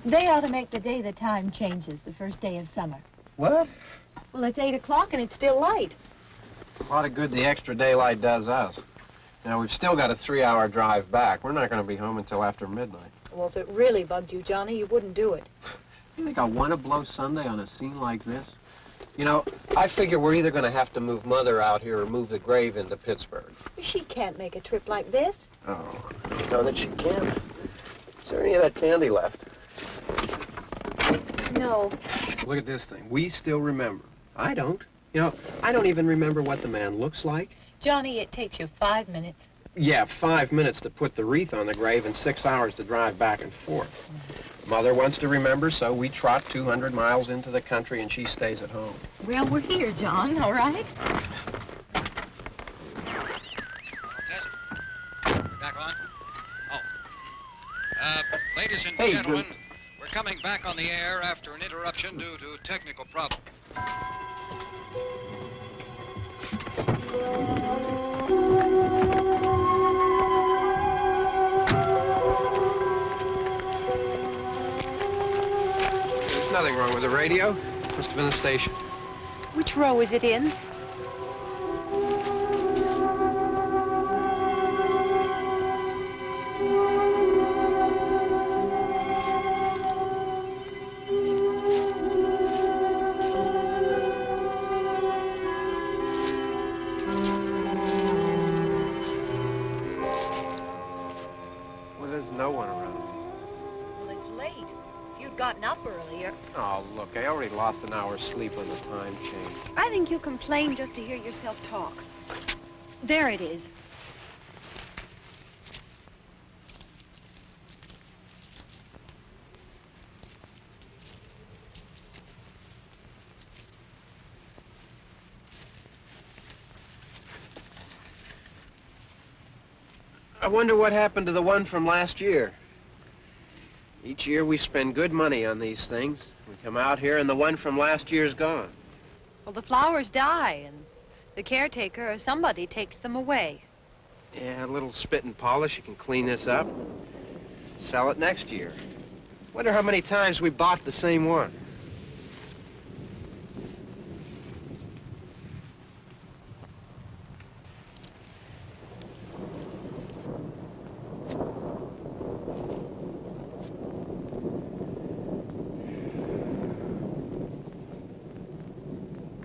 They ought to make the day the time changes, the first day of summer. What? Well, it's 8 o'clock and it's still light. A lot of good the extra daylight does us. Now, we've still got a 3-hour drive back. We're not going to be home until after midnight. Well, if it really bugged you, Johnny, you wouldn't do it. You think I want to blow Sunday on a scene like this? You know, I figure we're either going to have to move Mother out here or move the grave into Pittsburgh. She can't make a trip like this. Oh, I know that she can't. Is there any of that candy left? No. Look at this thing. We still remember. I don't. You know, I don't even remember what the man looks like. Johnny, it takes you 5 minutes. Yeah, 5 minutes to put the wreath on the grave and 6 hours to drive back and forth. Mother wants to remember, so we trot 200 miles into the country and she stays at home. Well, we're here, John, all right? We're back on? Oh. Ladies and gentlemen, we're coming back on the air after an interruption due to technical problems. There's nothing wrong with the radio. Must have been the station. Which row is it in? Well, there's no one around. Well, it's late. If you'd gotten up earlier. Oh, look, I already lost an hour's sleep on the time change. I think you complain just to hear yourself talk. There it is. I wonder what happened to the one from last year. Each year we spend good money on these things. We come out here and the one from last year's gone. Well, the flowers die, and the caretaker or somebody takes them away. Yeah, a little spit and polish. You can clean this up. Sell it next year. Wonder how many times we bought the same one.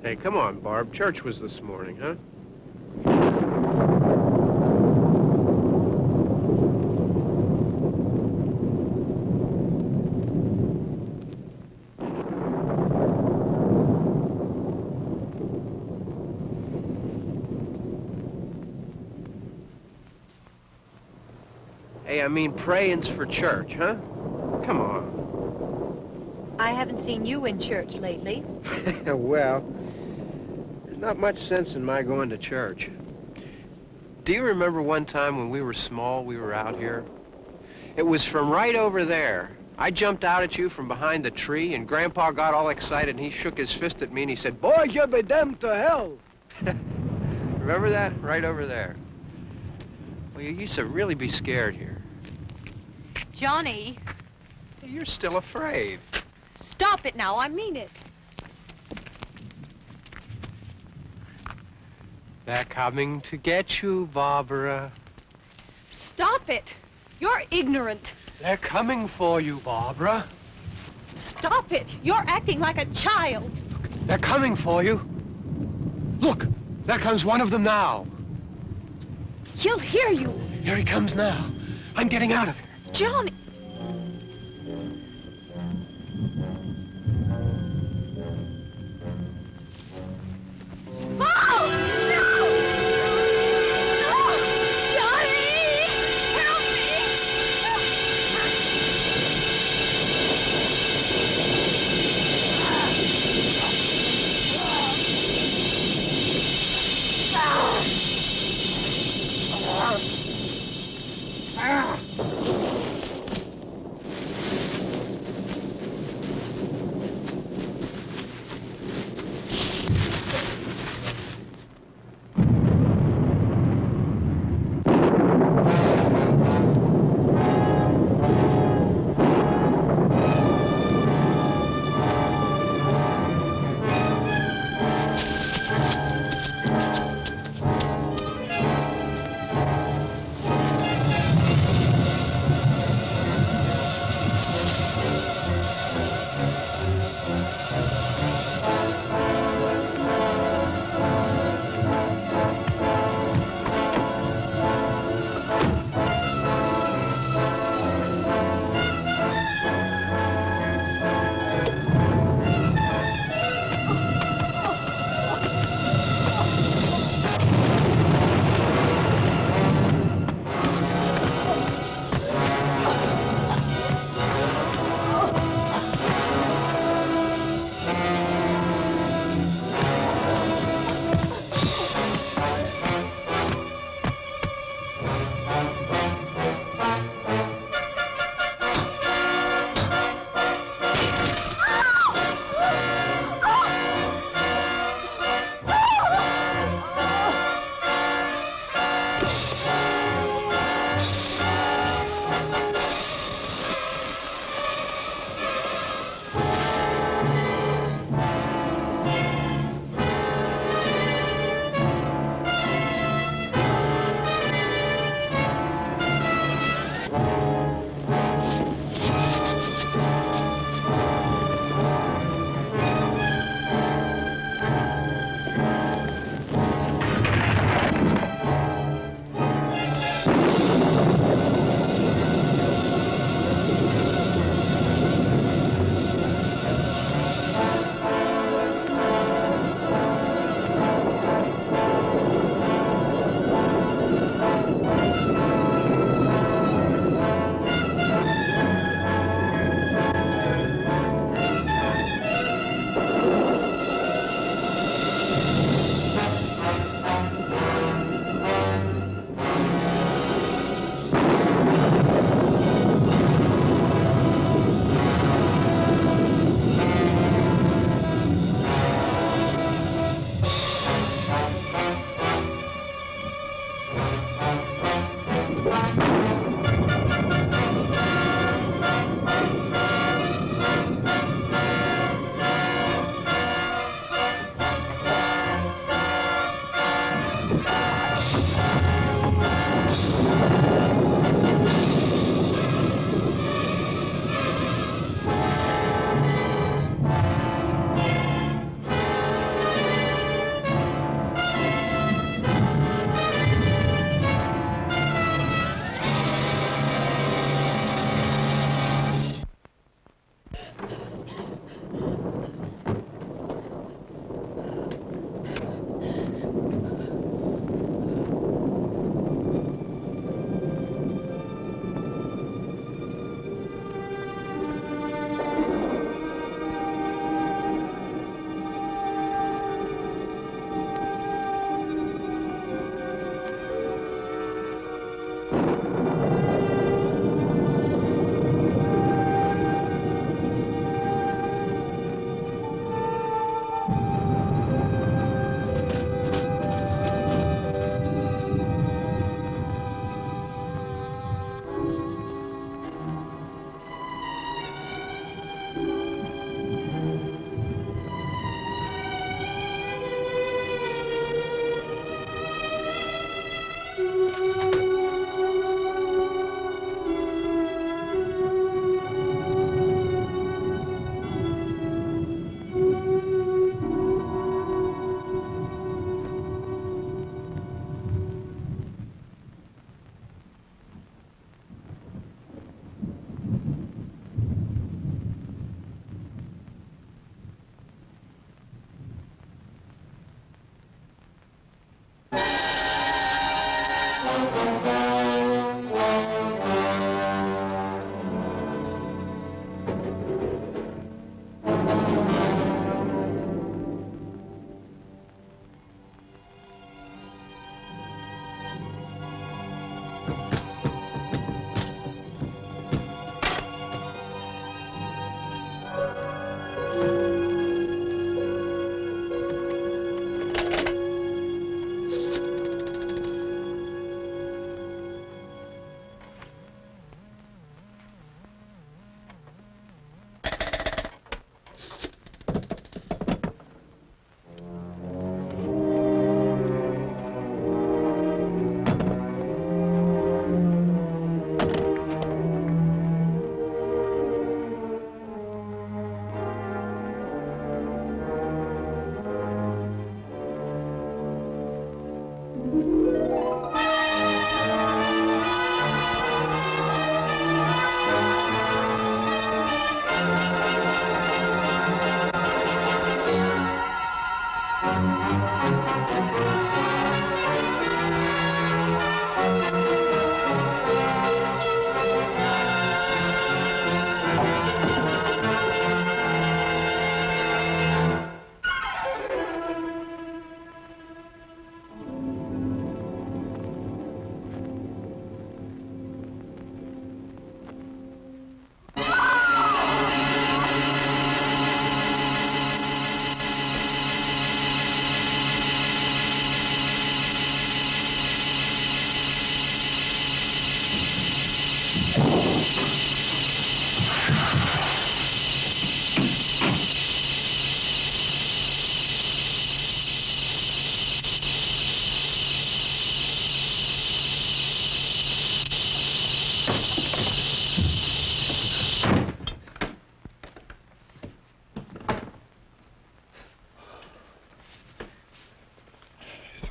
Hey, come on, Barb. Church was this morning, huh? Hey, I mean praying's for church, huh? Come on. I haven't seen you in church lately. Well, there's not much sense in my going to church. Do you remember one time when we were small, we were out here? It was from right over there. I jumped out at you from behind the tree, and Grandpa got all excited, and he shook his fist at me, and he said, "Boy, you'll be damned to hell." Remember that? Right over there. Well, you used to really be scared here. Johnny. You're still afraid. Stop it now, I mean it. They're coming to get you, Barbara. Stop it. You're ignorant. They're coming for you, Barbara. Stop it. You're acting like a child. They're coming for you. Look, there comes one of them now. He'll hear you. Here he comes now. I'm getting out of here. Johnny. Oh! No! No! Johnny! Help me!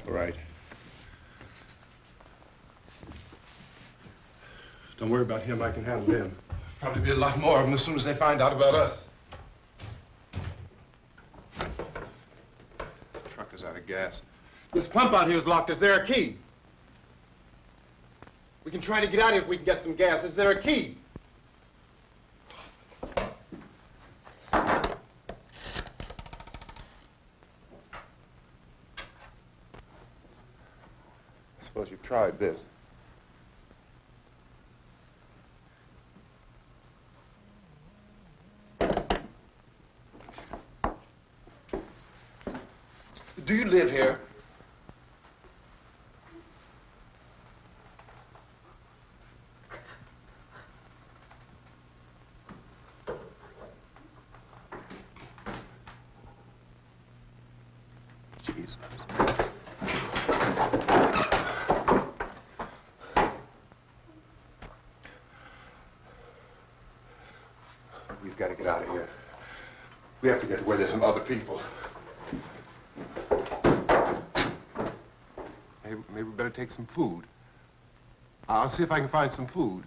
All right. Don't worry about him. I can handle him. Probably be a lot more of them as soon as they find out about us. The truck is out of gas. This pump out here is locked. Is there a key? We can try to get out here if we can get some gas. Is there a key? I suppose you've tried this. Do you live here? Jesus. We've got to get out of here. We have to get to where there's some other people. Maybe we better take some food. I'll see if I can find some food.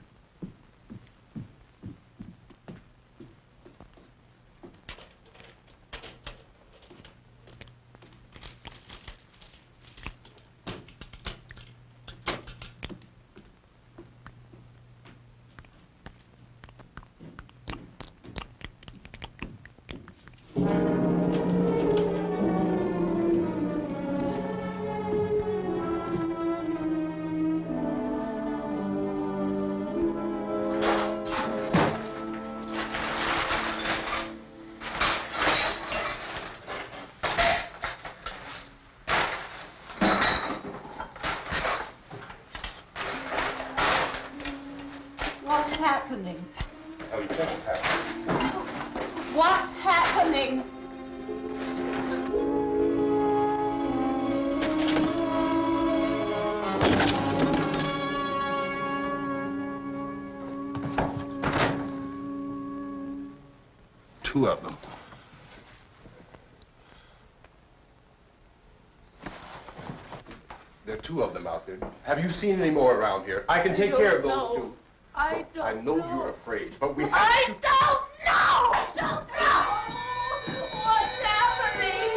think is happening? What's happening? Two of them. There are two of them out there. Have you seen any more around here? I can take care of those two. I don't I know you're afraid, but we have I to... don't know! I don't know! What's happening?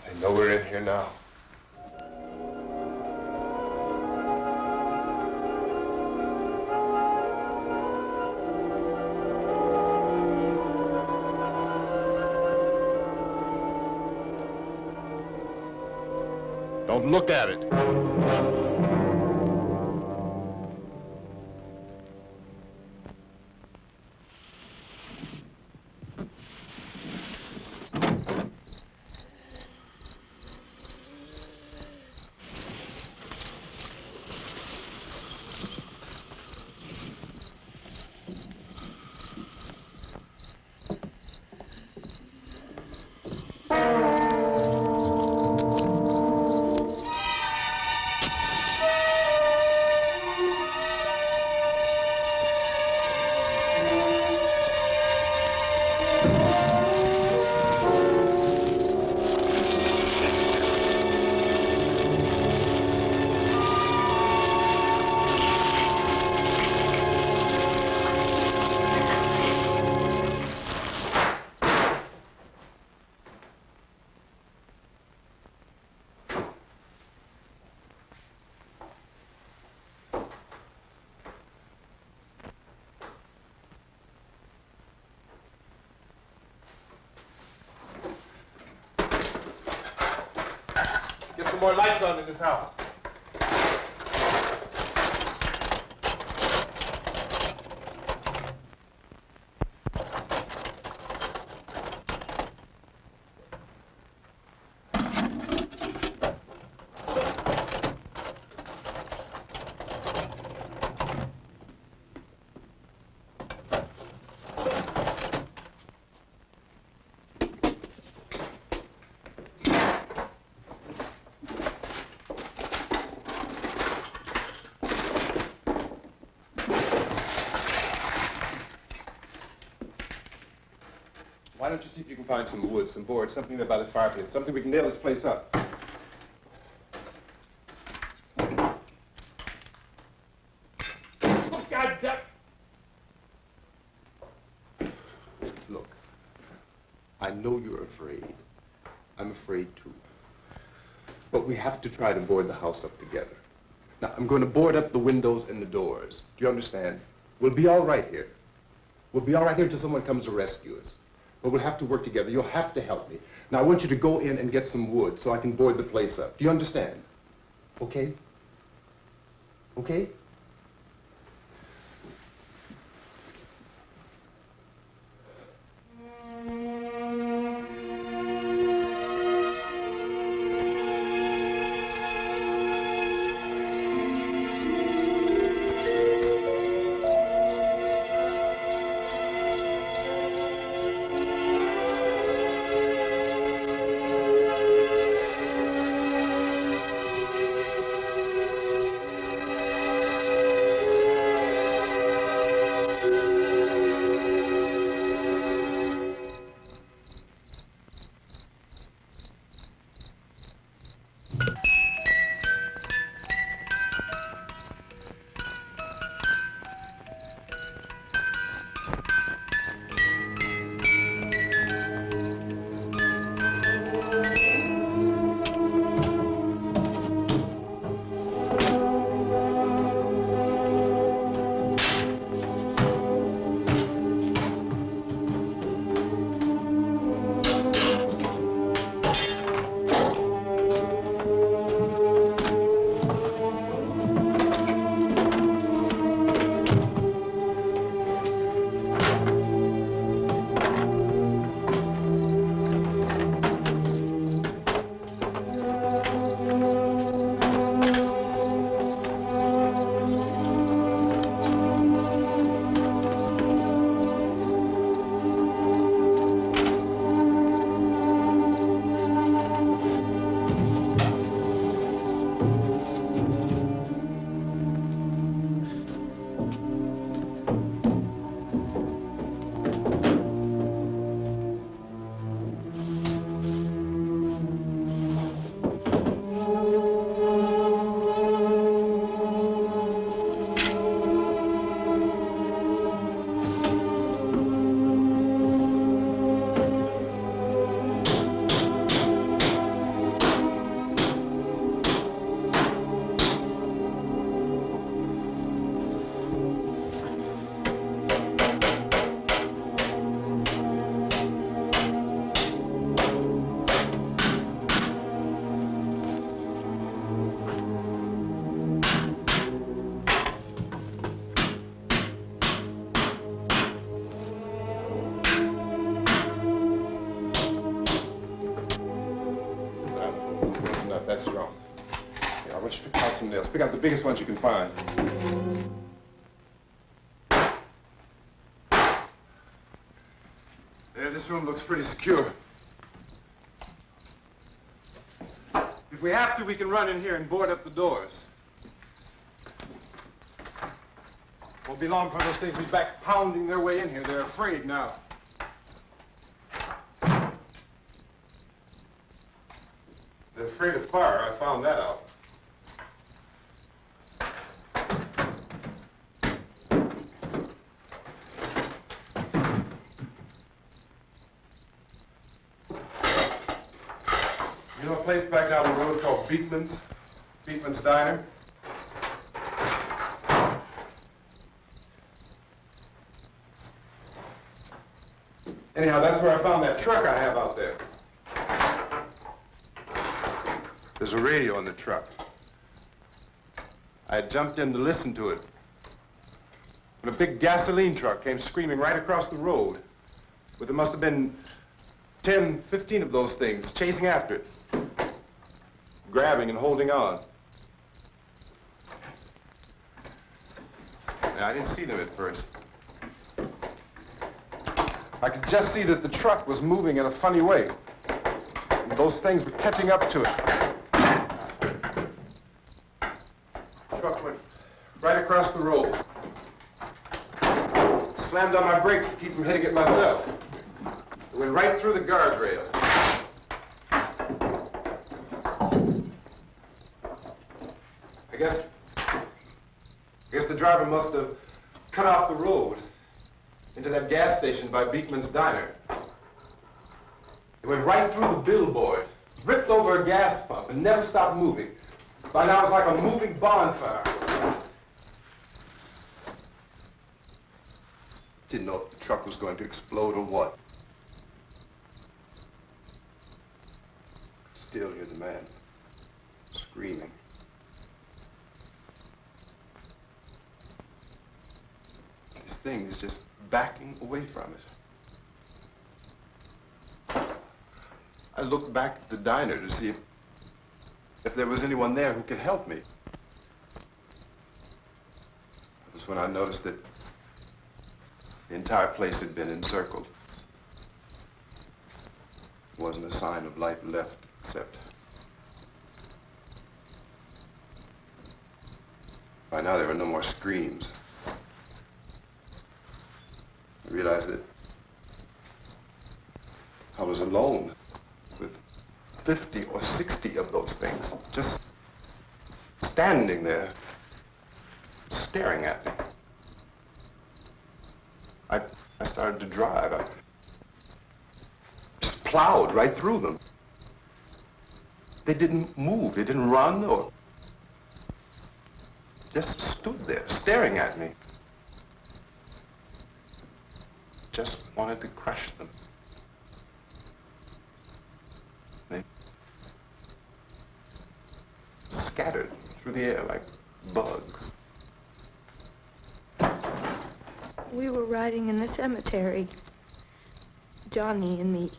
They know we're in here now. Don't look at it. Get some more lights on in this house. Why don't you see if you can find some wood, some boards, something there by the fireplace, something we can nail this place up. Oh, God damn. Look, I know you're afraid. I'm afraid too. But we have to try to board the house up together. Now, I'm going to board up the windows and the doors. Do you understand? We'll be all right here. We'll be all right here until someone comes to rescue us. But we'll have to work together. You'll have to help me. Now, I want you to go in and get some wood so I can board the place up. Do you understand? Okay? Okay? That's strong. Yeah, I want you to pick out some nails. Pick out the biggest ones you can find. There, this room looks pretty secure. If we have to, we can run in here and board up the doors. Won't be long before those things will be back pounding their way in here. They're afraid now. They're afraid of fire. I found that out. You know a place back down the road called Beekman's? Beekman's Diner? Anyhow, that's where I found that truck I have out there. There's a radio in the truck. I jumped in to listen to it when a big gasoline truck came screaming right across the road. But there must have been 10, 15 of those things chasing after it, grabbing and holding on. Now, I didn't see them at first. I could just see that the truck was moving in a funny way. And those things were catching up to it. The truck went right across the road. Slammed on my brakes to keep from hitting it myself. It went right through the guardrail. I guess the driver must have cut off the road into that gas station by Beekman's Diner. It went right through the billboard, ripped over a gas pump, and never stopped moving. By now, it's like a moving bonfire. Didn't know if the truck was going to explode or what. Still hear the man screaming. This thing is just backing away from it. I looked back at the diner to see if there was anyone there who could help me. That was when I noticed that the entire place had been encircled. There wasn't a sign of life left except... By now there were no more screams. I realized that I was alone with 50 or 60 of those things, just standing there, staring at me. I started to drive. I just plowed right through them. They didn't move, they didn't run or just stood there, staring at me. Just wanted to crush them. They scattered through the air like bugs. We were riding in the cemetery, Johnny and me.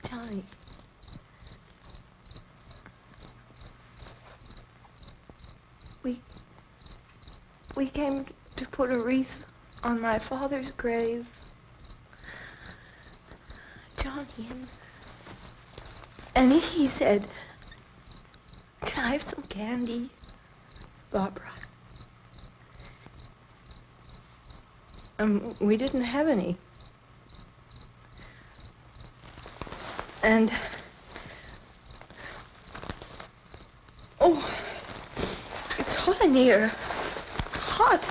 Johnny. We came to put a wreath on my father's grave. Johnny, and he said, "Can I have some candy, Barbara?" We didn't have any. And, oh, it's hot in here. Hot.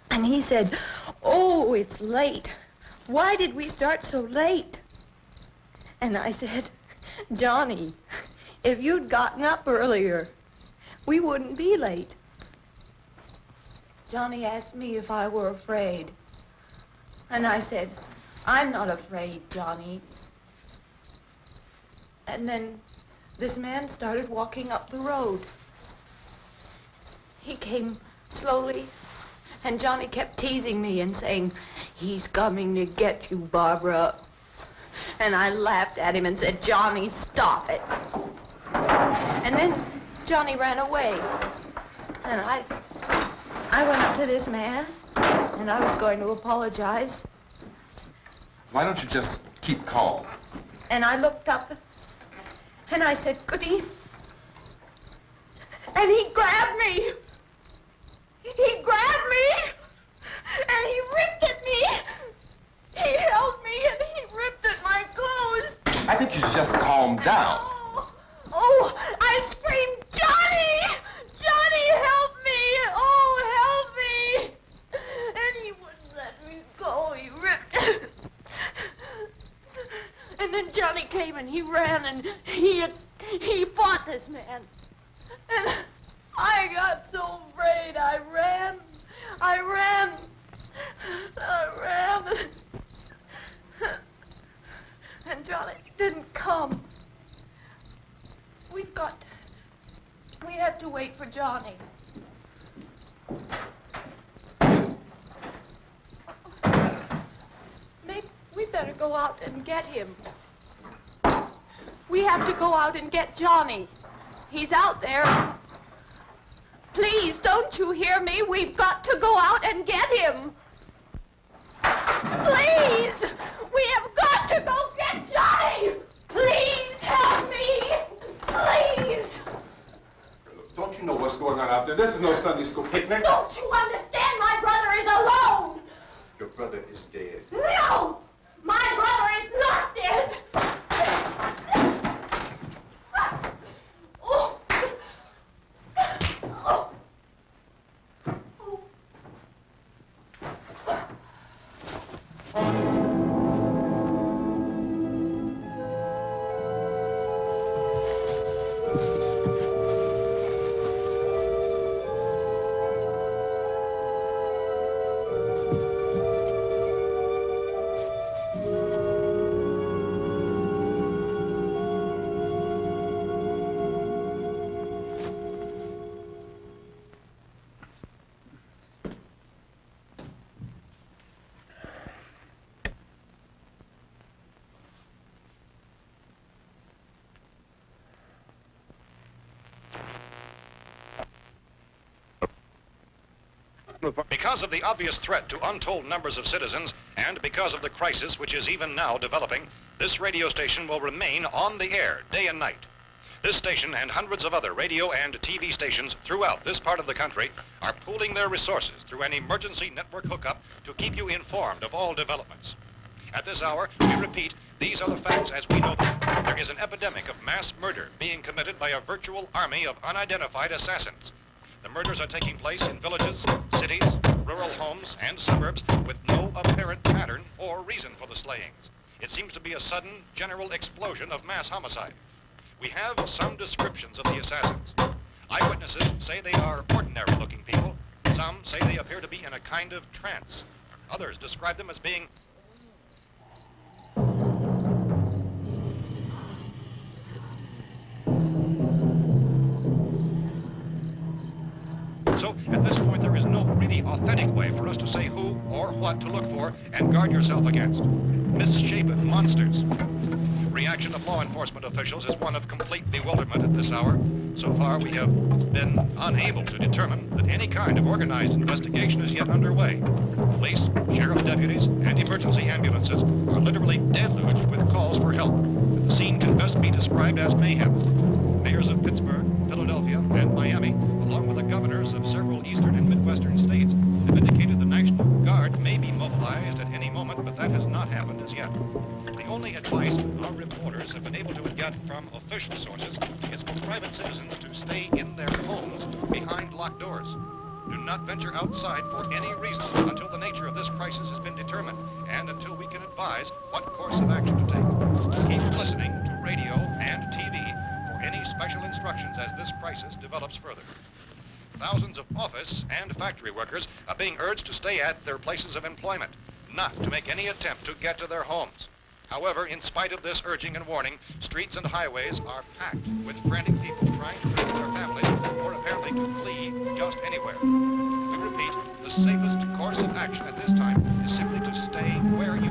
And he said, "Oh, it's late. Why did we start so late?" And I said, "Johnny, if you'd gotten up earlier, we wouldn't be late." Johnny asked me if I were afraid. And I said, "I'm not afraid, Johnny." And then this man started walking up the road. He came slowly, and Johnny kept teasing me and saying, "He's coming to get you, Barbara." And I laughed at him and said, "Johnny, stop it." And then Johnny ran away. And I went up to this man, and I was going to apologize. Why don't you just keep calm? And I looked up, and I said, "Good evening." And he grabbed me. He grabbed me, and he ripped at me. He held me, and he ripped at my clothes. I think you should just calm down. Oh, I screamed, "Johnny! Johnny, help me! Oh, help me!" And he wouldn't let me go. He ripped. And then Johnny came and he ran and he fought this man. And I got so afraid. I ran. And Johnny didn't come. We have to wait for Johnny. Maybe we better go out and get him. We have to go out and get Johnny. He's out there. Please, don't you hear me? We've got to go out and get him. Please! We have got to go get Johnny! Please help me! Please! Don't you know what's going on out there? This is no Sunday school picnic. Don't you understand? My brother is alone. Your brother is dead. No! My brother is not dead. Oh. Oh. Because of the obvious threat to untold numbers of citizens, and because of the crisis which is even now developing, this radio station will remain on the air day and night. This station and hundreds of other radio and TV stations throughout this part of the country are pooling their resources through an emergency network hookup to keep you informed of all developments. At this hour, we repeat, these are the facts as we know them. There is an epidemic of mass murder being committed by a virtual army of unidentified assassins. The murders are taking place in villages, cities, rural homes, and suburbs with no apparent pattern or reason for the slayings. It seems to be a sudden, general explosion of mass homicide. We have some descriptions of the assassins. Eyewitnesses say they are ordinary-looking people. Some say they appear to be in a kind of trance. Others describe them as being So, at this point, there is no really authentic way for us to say who or what to look for and guard yourself against. Misshapen monsters. Reaction of law enforcement officials is one of complete bewilderment at this hour. So far, we have been unable to determine that any kind of organized investigation is yet underway. Police, sheriff's deputies, and emergency ambulances are literally deluged with calls for help. The scene can best be described as mayhem. Mayors of Pittsburgh, Philadelphia, and Miami, along with the governors of several eastern and midwestern states, have indicated the National Guard may be mobilized at any moment, but that has not happened as yet. The only advice our reporters have been able to get from official sources is for private citizens to stay in their homes behind locked doors. Do not venture outside for any reason until the nature of this crisis has been determined and until we can advise what course of action to take. Keep listening to radio and TV for any special instructions as this crisis develops further. Thousands of office and factory workers are being urged to stay at their places of employment, not to make any attempt to get to their homes. However, in spite of this urging and warning, streets and highways are packed with frantic people trying to reach their families or apparently to flee just anywhere. We repeat, the safest course of action at this time is simply to stay where you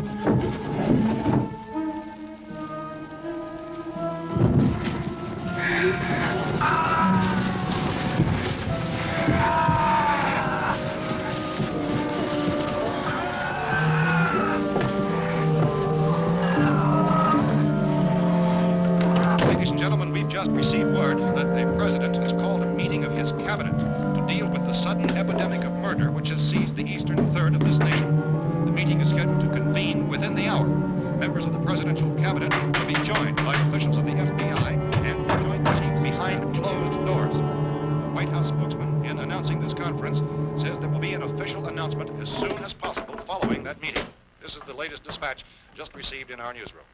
Ladies and gentlemen, we've just received word that the president has called a meeting of his cabinet to deal with the sudden epidemic of murder which has seized the eastern third of this nation. The meeting is scheduled to convene within the hour. Members of the presidential cabinet will be joined by officials of the FBI and joint meeting behind closed doors. The White House spokesman, in announcing this conference, says there will be an official announcement as soon as possible following that meeting. This is the latest dispatch just received in our newsroom.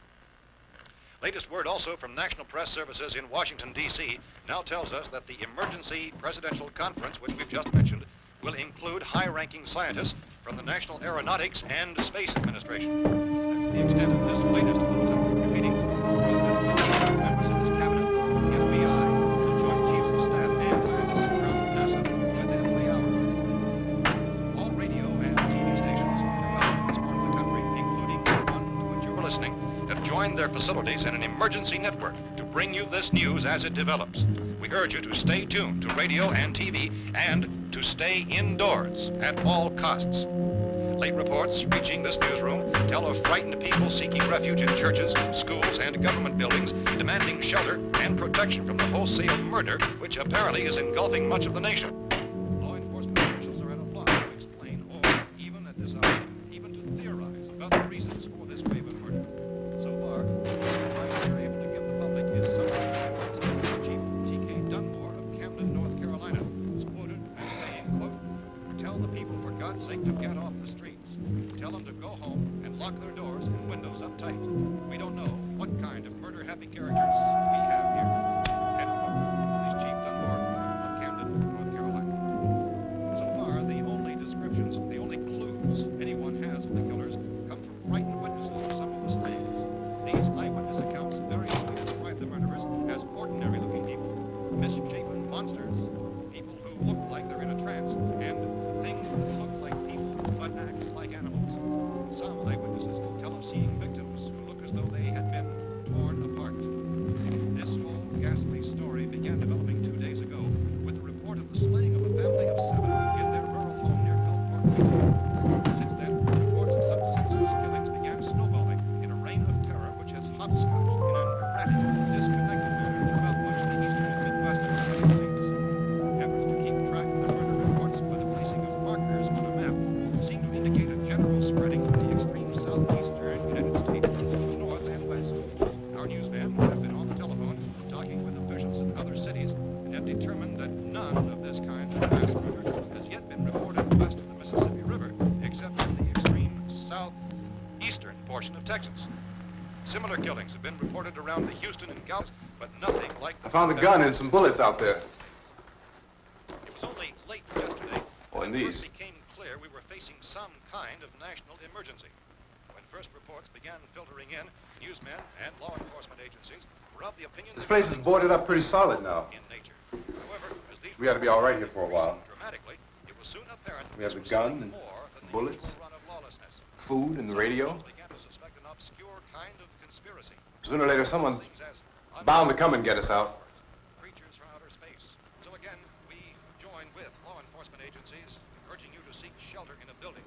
Latest word also from National Press Services in Washington, D.C. now tells us that the emergency presidential conference, which we've just mentioned, will include high-ranking scientists from the National Aeronautics and Space Administration. That's the extent of this latest bulletin. Repeating, the President, members of his cabinet, the FBI, the Joint Chiefs of Staff, and scientists from NASA within the hour. All radio and TV stations throughout this part of the country, including the one to which you were listening, have joined their facilities in an emergency network to bring you this news as it develops. We urge you to stay tuned to radio and TV and to stay indoors at all costs. Late reports reaching this newsroom tell of frightened people seeking refuge in churches, schools, and government buildings, demanding shelter and protection from the wholesale murder which apparently is engulfing much of the nation. Law enforcement officials are at a loss to explain or, even at this hour, even to theorize about the reasons for this wave of murder. So far, the advice we're able to give the public is something Chief T.K. Dunmore of Camden, North Carolina, is quoted as saying, quote, "Tell the people, for God's sake, to get off the streets. Tell them to go home and lock their doors and windows up tight. We don't know what kind of murder-happy characters we have here." End quote. This is Chief Dunmore of Camden, North Carolina. So far, the only descriptions, the only clues anyone has of the killers come from frightened witnesses of some of the slayings. These eyewitness accounts variously describe the murderers as ordinary-looking people, misshapen monsters, people who look like they're in a trance, and things that look like people but act like animals. Some eyewitnesses tell of seeing victims who look as though they had been torn apart. This whole ghastly story began developing 2 days ago with the report of the slaying of a family of 7 in their rural home near Gulfport, Virginia. Since then, reports of such senseless killings began snowballing in a reign of terror which has hopscotched in an erratic, disconnected manner throughout much of the eastern and midwestern United States. Efforts to keep track of the murder reports by the placing of markers on a map seem to indicate a general spreading of the extreme southeastern United States to the north and west. Our newsmen have been on the telephone talking with officials in other cities and have determined that none of this kind of mass murder has yet been reported west of the Mississippi River, except in the extreme southeastern portion of Texas. Similar killings have been reported around the Houston and Galveston, but nothing like I found a gun and some bullets out there. It was only late yesterday Oh, and that it these. first became clear we were facing some kind of national emergency. When first reports began filtering in, newsmen and law enforcement agencies were of the opinion This that place is boarded up pretty solid now. in nature. However, as these We ought to be all right here for a while. dramatically, it was soon apparent We have this the was gun something and more than the bullets. usual run of lawlessness. Food and the Some radio. officials began to suspect an obscure kind of conspiracy. Sooner or later, someone's Things as bound to come and get us out. creatures from outer space. So again, we join with law enforcement agencies, urging you to seek shelter in a building.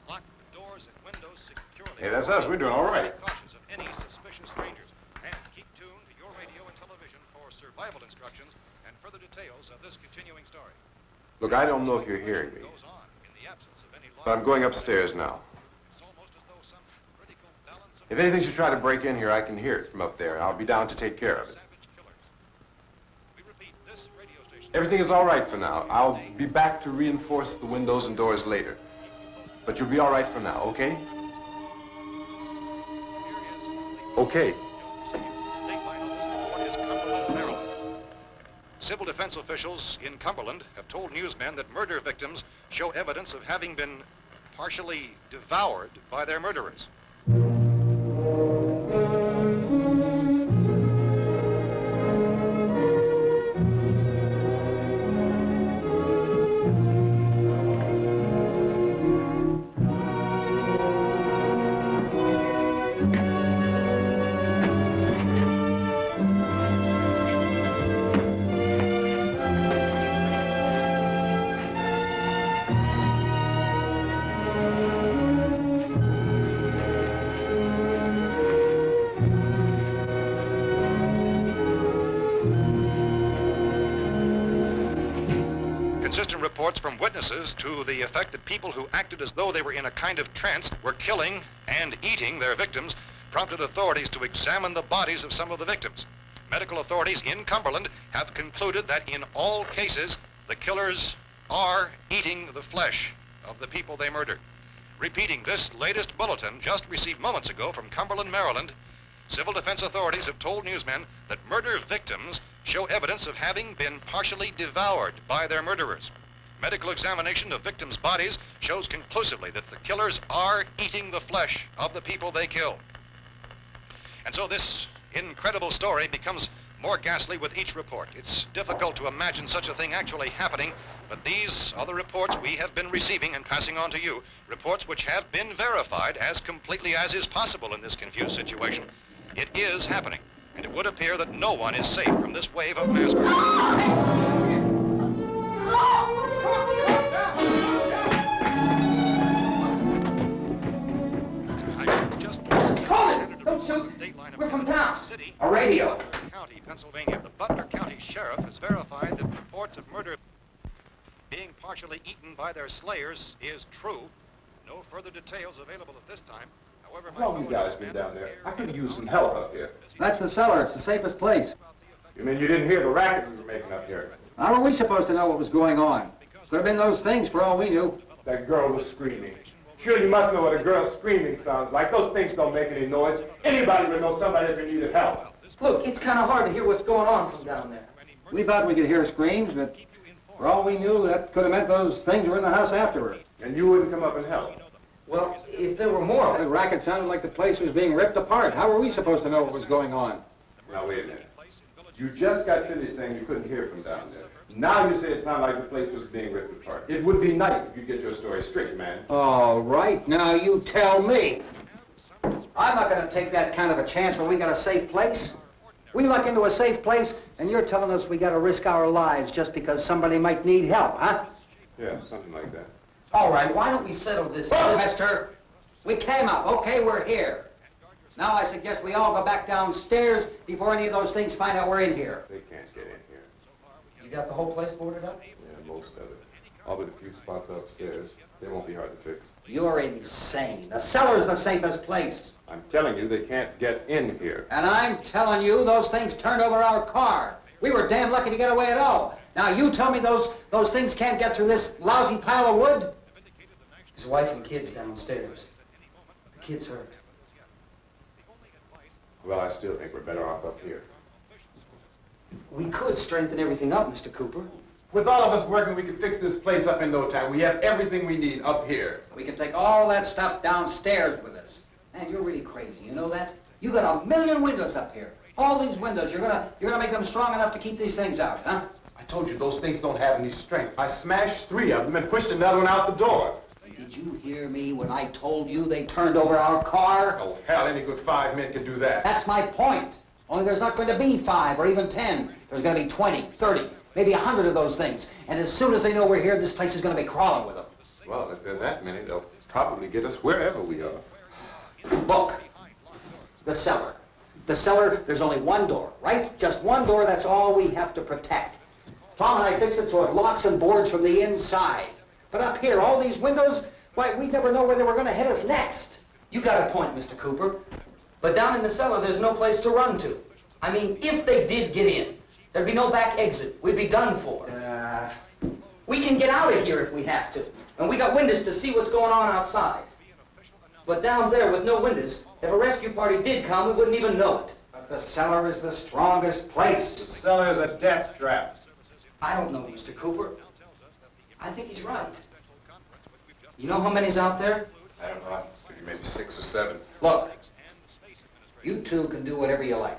Lock the doors and windows securely. Hey, that's us. We're doing all right. Cautious of any suspicious strangers. And keep tuned to your radio and television for survival instructions and further details of this continuing story. Look, I don't know if you're hearing me, Goes on in the absence of any law. but I'm going upstairs now. It's almost as though some critical balance of If anything should try to break in here, I can hear it from up there, and I'll be down to take care of it. savage killers. We repeat, this radio station. Everything is all right for now. I'll be back to reinforce the windows and doors later. But you'll be all right for now, okay? Okay. Civil defense officials in Cumberland have told newsmen that murder victims show evidence of having been partially devoured by their murderers. Consistent reports from witnesses to the effect that people who acted as though they were in a kind of trance were killing and eating their victims prompted authorities to examine the bodies of some of the victims. Medical authorities in Cumberland have concluded that in all cases, the killers are eating the flesh of the people they murdered. Repeating this latest bulletin just received moments ago from Cumberland, Maryland, civil defense authorities have told newsmen that murder victims show evidence of having been partially devoured by their murderers. Medical examination of victims' bodies shows conclusively that the killers are eating the flesh of the people they kill. And so this incredible story becomes more ghastly with each report. It's difficult to imagine such a thing actually happening, but these are the reports we have been receiving and passing on to you, reports which have been verified as completely as is possible in this confused situation. It is happening, and it would appear that no one is safe from this wave of mass murder. shoot. Dateline of We're from town. City, A radio. County, Pennsylvania. The Butler County Sheriff has verified that reports of murder being partially eaten by their slayers is true. No further details available at this time. However, How long you guys been down there? I could use some help up here. That's the cellar. It's the safest place. You mean you didn't hear the racket we were making up here? How were we supposed to know what was going on? Could have been those things for all we knew. That girl was screaming. Sure, you must know what a girl screaming sounds like. Those things don't make any noise. Anybody would know somebody ever needed help. Look, it's kind of hard to hear what's going on from down there. We thought we could hear screams, but for all we knew, that could have meant those things were in the house afterward. And you wouldn't come up and help. Well, if there were more of The it. racket sounded like the place was being ripped apart. How were we supposed to know what was going on? Now, wait a minute. You just got finished saying you couldn't hear from down there. Now you say it sounded like the place was being ripped apart. It would be nice if you get your story straight, man. All right, now you tell me. I'm not going to take that kind of a chance when we got a safe place. We luck into a safe place, and you're telling us we got to risk our lives just because somebody might need help, huh? Yeah, something like that. All right, why don't we settle this? Look, mister, we came up. Okay, we're here. Now I suggest we all go back downstairs before any of those things find out we're in here. They can't get in here. You got the whole place boarded up? Yeah, most of it. All but a few spots upstairs. They won't be hard to fix. You're insane. The cellar's the safest place. I'm telling you, they can't get in here. And I'm telling you, those things turned over our car. We were damn lucky to get away at all. Now you tell me those things can't get through this lousy pile of wood? His wife and kids downstairs. The kid's hurt. Well, I still think we're better off up here. We could strengthen everything up, Mr. Cooper. With all of us working, we could fix this place up in no time. We have everything we need up here. We can take all that stuff downstairs with us. Man, you're really crazy, you know that? You got 1,000,000 windows up here. All these windows, you're gonna make them strong enough to keep these things out, huh? I told you those things don't have any strength. I smashed 3 of them and pushed another one out the door. Did you hear me when I told you they turned over our car? Oh, hell, any good 5 men could do that. That's my point. Only there's not going to be 5 or even 10. There's going to be 20, 30, maybe 100 of those things. And as soon as they know we're here, this place is going to be crawling with them. Well, if there are that many, they'll probably get us wherever we are. Look, the cellar. The cellar, there's only one door, right? Just one door, that's all we have to protect. Tom and I fixed it so it locks and boards from the inside. But up here, all these windows, why, we'd never know where they were going to hit us next. You got a point, Mr. Cooper. But down in the cellar, there's no place to run to. I mean, if they did get in, there'd be no back exit. We'd be done for. We can get out of here if we have to. And we got windows to see what's going on outside. But down there with no windows, if a rescue party did come, we wouldn't even know it. But the cellar is the strongest place. The cellar is a death trap. I don't know, Mr. Cooper. I think he's right. You know how many's out there? I don't know. I figure maybe 6 or 7. Look, you two can do whatever you like.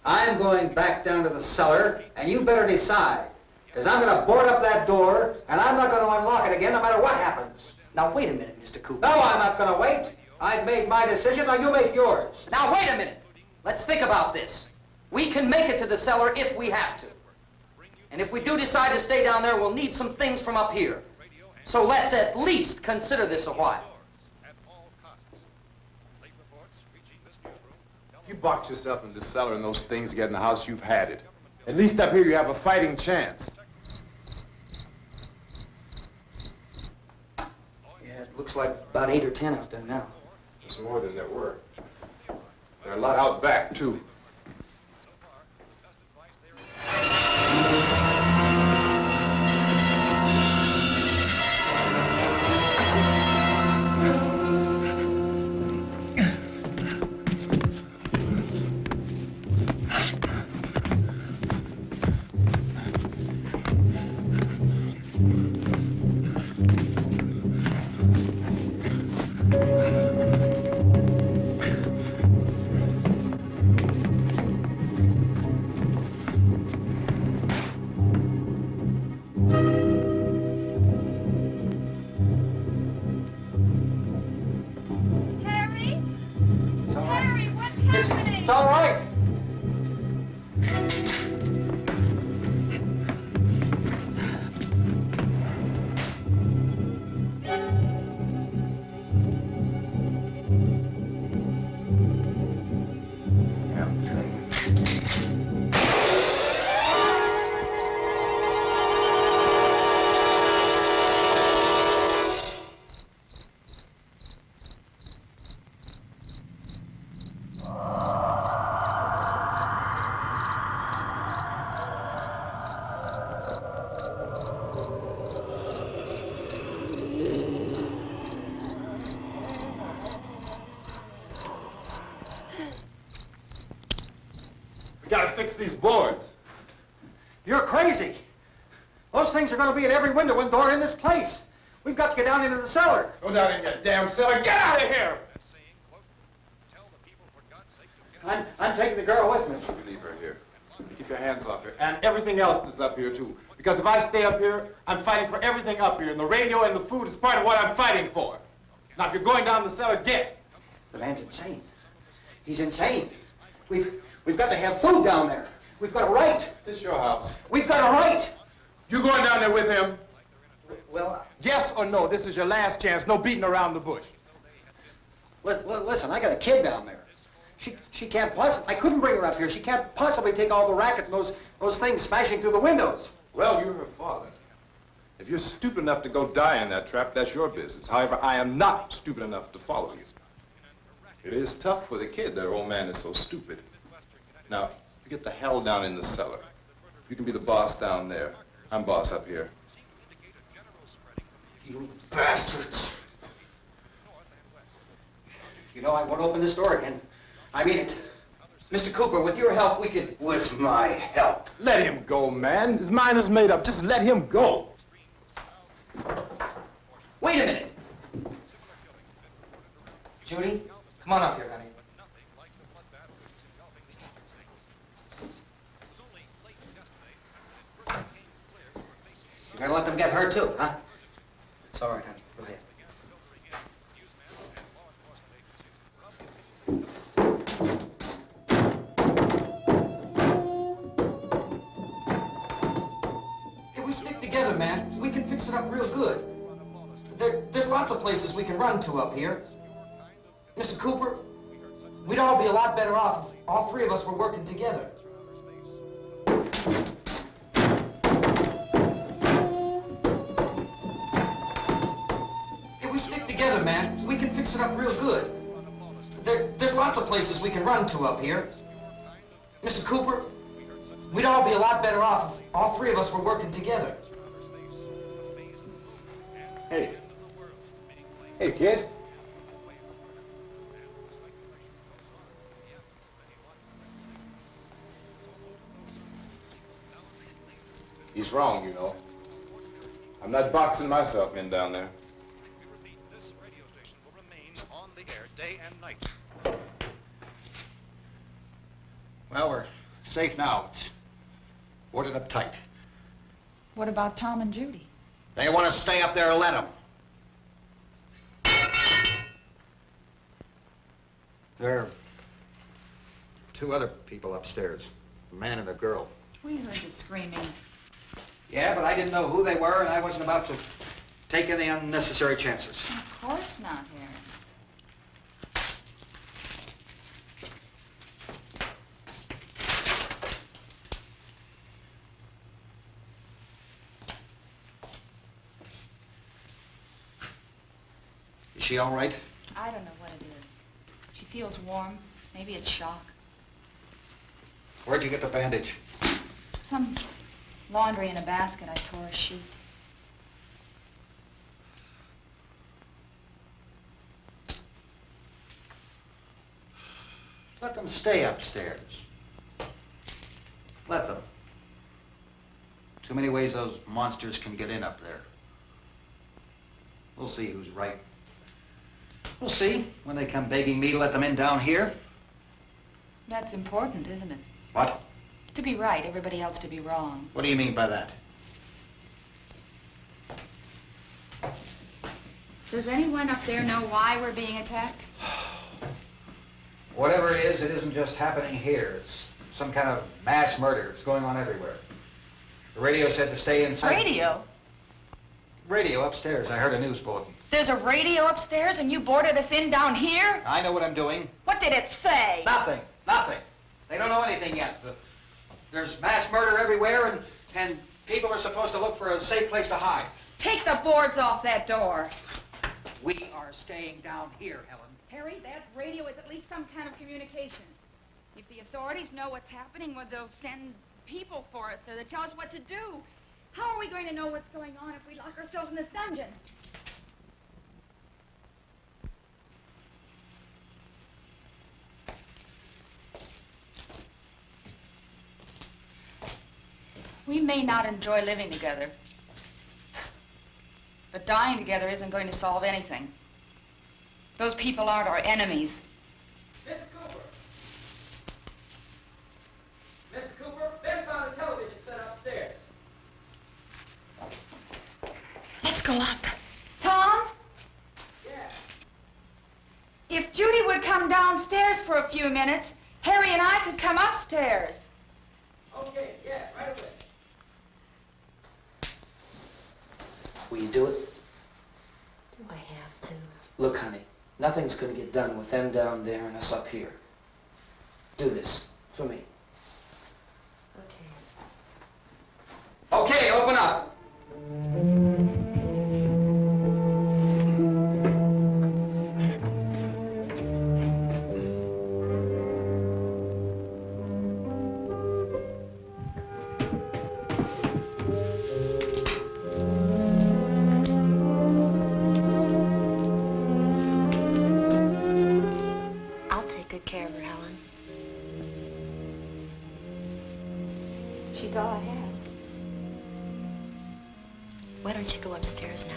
I'm going back down to the cellar, and you better decide. Because I'm going to board up that door, and I'm not going to unlock it again no matter what happens. Now, wait a minute, Mr. Cooper. No, I'm not going to wait. I've made my decision, now you make yours. Now, wait a minute. Let's think about this. We can make it to the cellar if we have to. And if we do decide to stay down there, we'll need some things from up here. So let's at least consider this a while. If you box yourself in the cellar and those things get in the house, you've had it. At least up here you have a fighting chance. Yeah, it looks like about 8 or 10 out there now. It's more than there were. There are a lot out back, too. fix these boards. You're crazy. Those things are going to be at every window and door in this place. We've got to get down into the cellar. Go down in your damn cellar. Get out of here! I'm taking the girl with me. You leave her here. Keep your hands off her. And everything else that's up here, too. Because if I stay up here, I'm fighting for everything up here. And the radio and the food is part of what I'm fighting for. Now, if you're going down the cellar, get. The man's insane. He's insane. We've got to have food down there. We've got a right. This is your house. We've got a right. You going down there with him? Well, Yes or no? This is your last chance. No beating around the bush. Listen, I got a kid down there. She can't possibly, I couldn't bring her up here. She can't possibly take all the racket and those things smashing through the windows. Well, you're her father. If you're stupid enough to go die in that trap, that's your business. However, I am not stupid enough to follow you. It is tough for the kid that her old man is so stupid. Now, you get the hell down in the cellar. You can be the boss down there. I'm boss up here. You bastards. You know, I won't open this door again. I mean it. Mr. Cooper, with your help, we could... With my help. Let him go, man. His mind is made up. Just let him go. Wait a minute. Judy, come on up here, honey. You're gonna let them get hurt too, huh? It's all right, honey. Go ahead. If we stick together, man, we can fix it up real good. There's lots of places we can run to up here. Mr. Cooper, we'd all be a lot better off if all three of us were working together. If we stick together, man, we can fix it up real good. There's lots of places we can run to up here. Mr. Cooper, we'd all be a lot better off if all three of us were working together. Hey. Hey, kid. He's wrong, you know. I'm not boxing myself in down there. We repeat, this radio station will remain on the air day and night. Well, we're safe now. It's boarded up tight. What about Tom and Judy? They want to stay up there, let them. There are two other people upstairs, a man and a girl. We heard the screaming. Yeah, but I didn't know who they were, and I wasn't about to take any unnecessary chances. Of course not, Harry. Is she all right? I don't know what it is. She feels warm. Maybe it's shock. Where'd you get the bandage? Some laundry in a basket. I tore a sheet. Let them stay upstairs. Let them. Too many ways those monsters can get in up there. We'll see who's right. We'll see when they come begging me to let them in down here. That's important, isn't it? What? To be right, everybody else to be wrong. What do you mean by that? Does anyone up there know why we're being attacked? Whatever it isn't just happening here. It's some kind of mass murder. It's going on everywhere. The radio said to stay inside. Radio? Radio upstairs. I heard a news bulletin. There's a radio upstairs and you boarded us in down here? I know what I'm doing. What did it say? Nothing. Nothing. They don't know anything yet. There's mass murder everywhere, and people are supposed to look for a safe place to hide. Take the boards off that door. We are staying down here, Helen. Harry, that radio is at least some kind of communication. If the authorities know what's happening, well, they'll send people for us, so they'll tell us what to do. How are we going to know what's going on if we lock ourselves in this dungeon? We may not enjoy living together, but dying together isn't going to solve anything. Those people aren't our enemies. Mr. Cooper! Mr. Cooper, Ben found a television set upstairs. Let's go up. Tom? Yeah. If Judy would come downstairs for a few minutes, Harry and I could come upstairs. Okay, yeah, right away. Will you do it? Do I have to? Look, honey, nothing's gonna get done with them down there and us up here. Do this for me. Okay. Okay, open up. I'll take good care of her, Helen. She's all I have. Why don't you go upstairs now?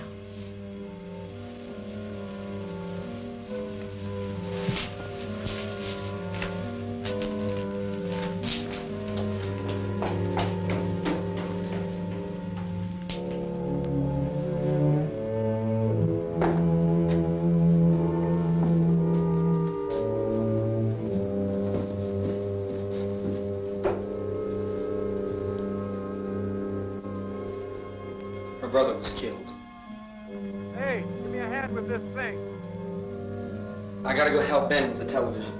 Her brother was killed. Hey, give me a hand with this thing. I gotta go help Ben with the television.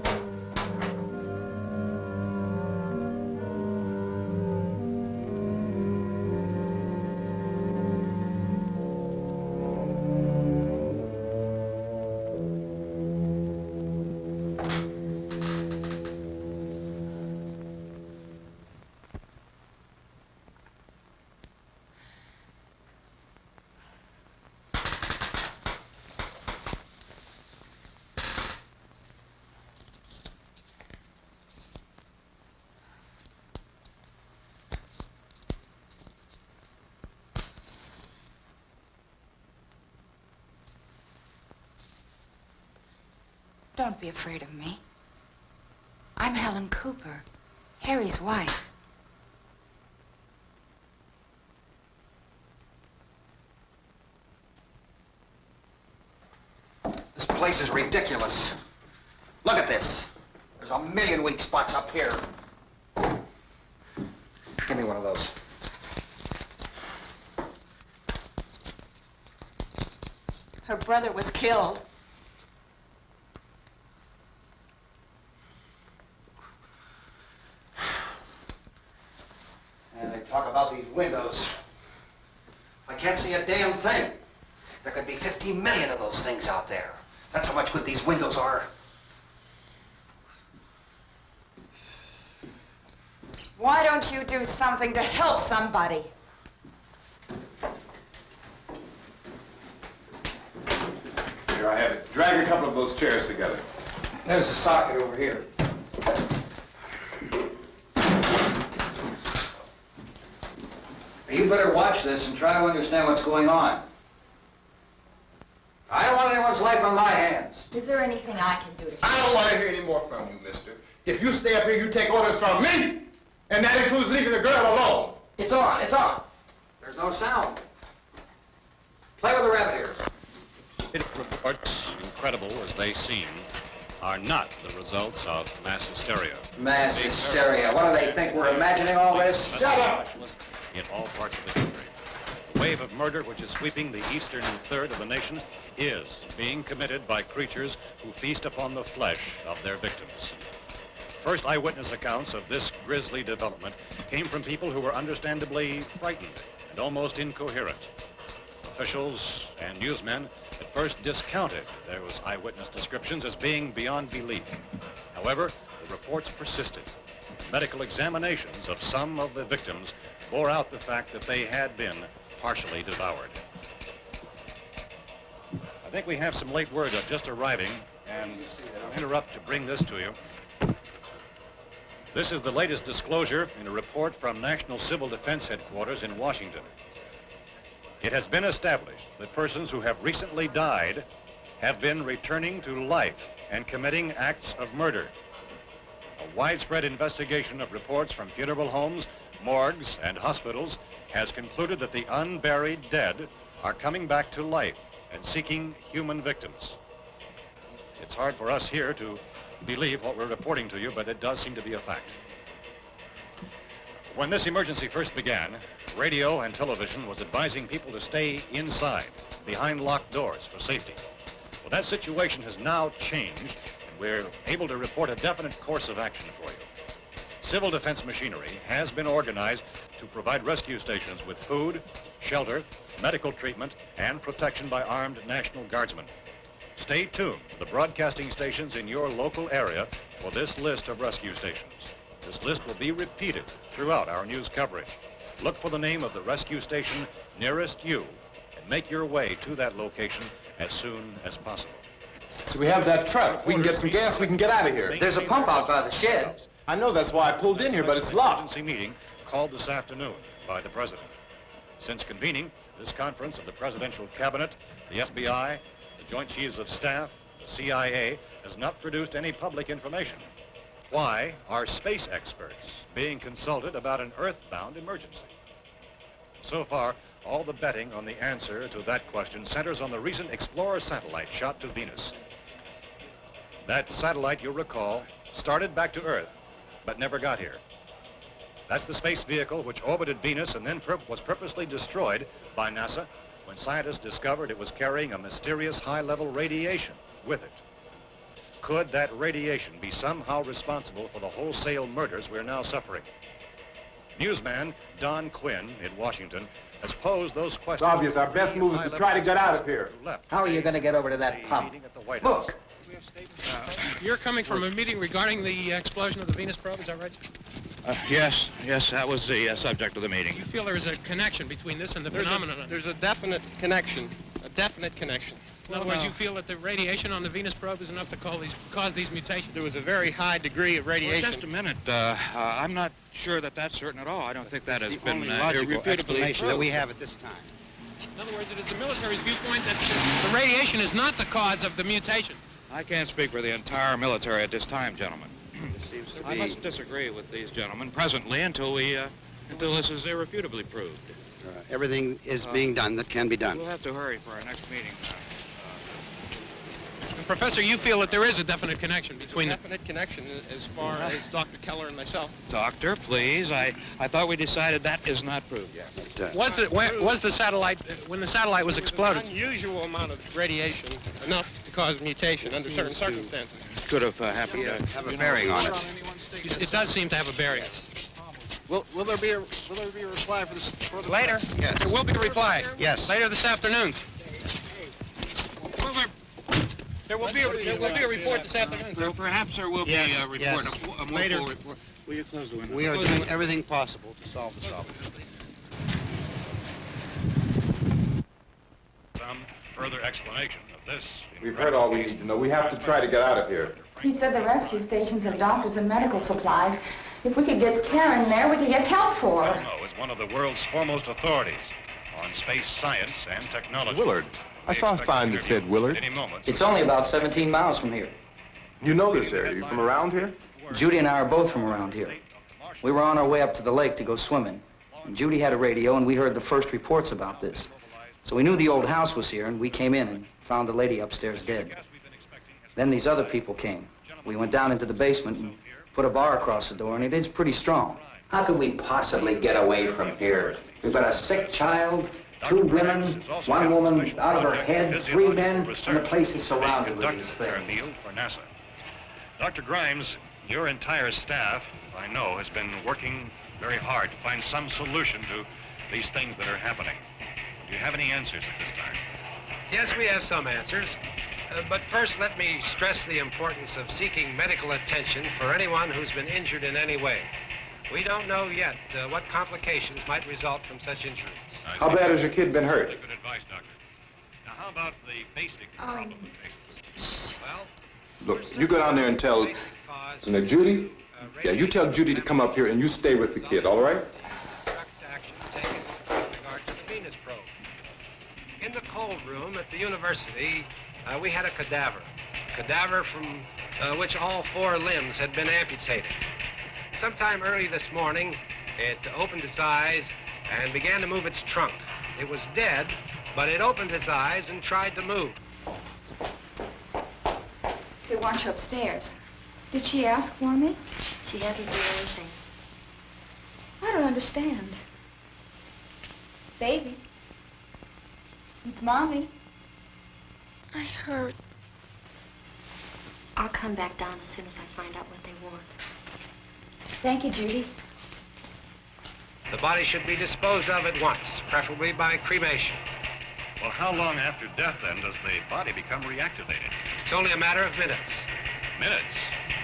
Don't be afraid of me. I'm Helen Cooper, Harry's wife. This place is ridiculous. Look at this. There's a million weak spots up here. Give me one of those. Her brother was killed. And they talk about these windows. I can't see a damn thing. There could be 50 million of those things out there. That's how much good these windows are. Why don't you do something to help somebody? Here I have it. Drag a couple of those chairs together. There's a socket over here. You better watch this and try to understand what's going on. I don't want anyone's life on my hands. Is there anything I can do to I don't want to hear any more from you, mister. If you stay up here, you take orders from me, and that includes leaving the girl alone. It's on, it's on. There's no sound. Play with the rabbit ears. Reports, incredible as they seem, are not the results of mass hysteria. Mass hysteria. What do they think? We're imagining all this? Shut up! In all parts of the country. The wave of murder which is sweeping the eastern third of the nation is being committed by creatures who feast upon the flesh of their victims. First eyewitness accounts of this grisly development came from people who were understandably frightened and almost incoherent. Officials and newsmen at first discounted those eyewitness descriptions as being beyond belief. However, the reports persisted. Medical examinations of some of the victims bore out the fact that they had been partially devoured. I think we have some late word just arriving, and I'll interrupt to bring this to you. This is the latest disclosure in a report from National Civil Defense Headquarters in Washington. It has been established that persons who have recently died have been returning to life and committing acts of murder. A widespread investigation of reports from funeral homes, morgues, and hospitals has concluded that the unburied dead are coming back to life and seeking human victims. It's hard for us here to believe what we're reporting to you, but it does seem to be a fact. When this emergency first began, radio and television was advising people to stay inside, behind locked doors for safety. Well, that situation has now changed, and we're able to report a definite course of action for you. Civil defense machinery has been organized to provide rescue stations with food, shelter, medical treatment, and protection by armed National Guardsmen. Stay tuned to the broadcasting stations in your local area for this list of rescue stations. This list will be repeated throughout our news coverage. Look for the name of the rescue station nearest you and make your way to that location as soon as possible. So we have that truck. If we can get some gas, we can get out of here. There's a pump out by the shed. I know, that's why I pulled in here, but it's locked. Emergency meeting called this afternoon by the President. Since convening this conference of the Presidential Cabinet, the FBI, the Joint Chiefs of Staff, the CIA has not produced any public information. Why are space experts being consulted about an Earth-bound emergency? So far, all the betting on the answer to that question centers on the recent Explorer satellite shot to Venus. That satellite, you'll recall, started back to Earth, but never got here. That's the space vehicle which orbited Venus and then was purposely destroyed by NASA when scientists discovered it was carrying a mysterious high-level radiation with it. Could that radiation be somehow responsible for the wholesale murders we're now suffering? Newsman Don Quinn in Washington has posed those questions. It's obvious our best move is to try to get out of here. How are you going to get over to that pump? Look. You're coming from a meeting regarding the explosion of the Venus probe, is that right? Yes, that was the subject of the meeting. You feel there is a connection between this and the phenomenon? There's a definite connection. In other words, you feel that the radiation on the Venus probe is enough to cause these mutations? There was a very high degree of radiation. Well, just a minute. I'm not sure that that's certain at all. I don't think that has been logical irrefutably explanation proved. that we have at this time. In other words, it is the military's viewpoint that the radiation is not the cause of the mutation. I can't speak for the entire military at this time, gentlemen. This seems to I be... must disagree with these gentlemen presently until this is irrefutably proved. everything is being done that can be done. We'll have to hurry for our next meeting. Professor, you feel that there is a definite connection between a definite connection as far as Dr. Keller and myself. Doctor, please. I thought we decided that is not proved yet. Was the satellite, when the satellite was exploded? An unusual amount of radiation, enough to cause mutation under certain circumstances. Could have happened. Have a bearing on it. It does seem to have a bearing. Will there be a reply for this? Later? Yes. There will be a reply. Yes. Later this afternoon. There will be a report this afternoon. Perhaps there will be a report. Yes. A Later. full report. Will you close the window? We are doing everything possible to solve the problem. Some further explanation of this. We've heard all we need to know. We have to try to get out of here. He said the rescue stations have doctors and medical supplies. If we could get care in there, we could get help for her. Elmo is one of the world's foremost authorities on space science and technology. Willard. I saw a sign that said Willard. Any moment. It's only about 17 miles from here. You know this area. You from around here? Judy and I are both from around here. We were on our way up to the lake to go swimming. And Judy had a radio, and we heard the first reports about this. So we knew the old house was here, and we came in and found the lady upstairs dead. Then these other people came. We went down into the basement and put a bar across the door, and it is pretty strong. How could we possibly get away from here? We've got a sick child, 2 women, 1 woman out of her head, 3 men, and the place is surrounded with these things. For NASA. Dr. Grimes, your entire staff, I know, has been working very hard to find some solution to these things that are happening. Do you have any answers at this time? Yes, we have some answers. But first, let me stress the importance of seeking medical attention for anyone who's been injured in any way. We don't know yet what complications might result from such injuries. How bad has your kid been hurt? Good advice, Doctor. Now, how about the basic problems? Well, Look, you go down there and tell... Judy, Yeah, you tell Judy to come up here and you stay with the kid, all right? Venus probe. In the cold room at the university, we had a cadaver. Cadaver from which all 4 limbs had been amputated. Sometime early this morning, it opened its eyes and began to move its trunk. It was dead, but it opened its eyes and tried to move. They want you upstairs. Did she ask for me? She hasn't done anything. I don't understand. Baby. It's Mommy. I heard. I'll come back down as soon as I find out what they want. Thank you, Judy. The body should be disposed of at once, preferably by cremation. Well, how long after death, then, does the body become reactivated? It's only a matter of minutes. Minutes?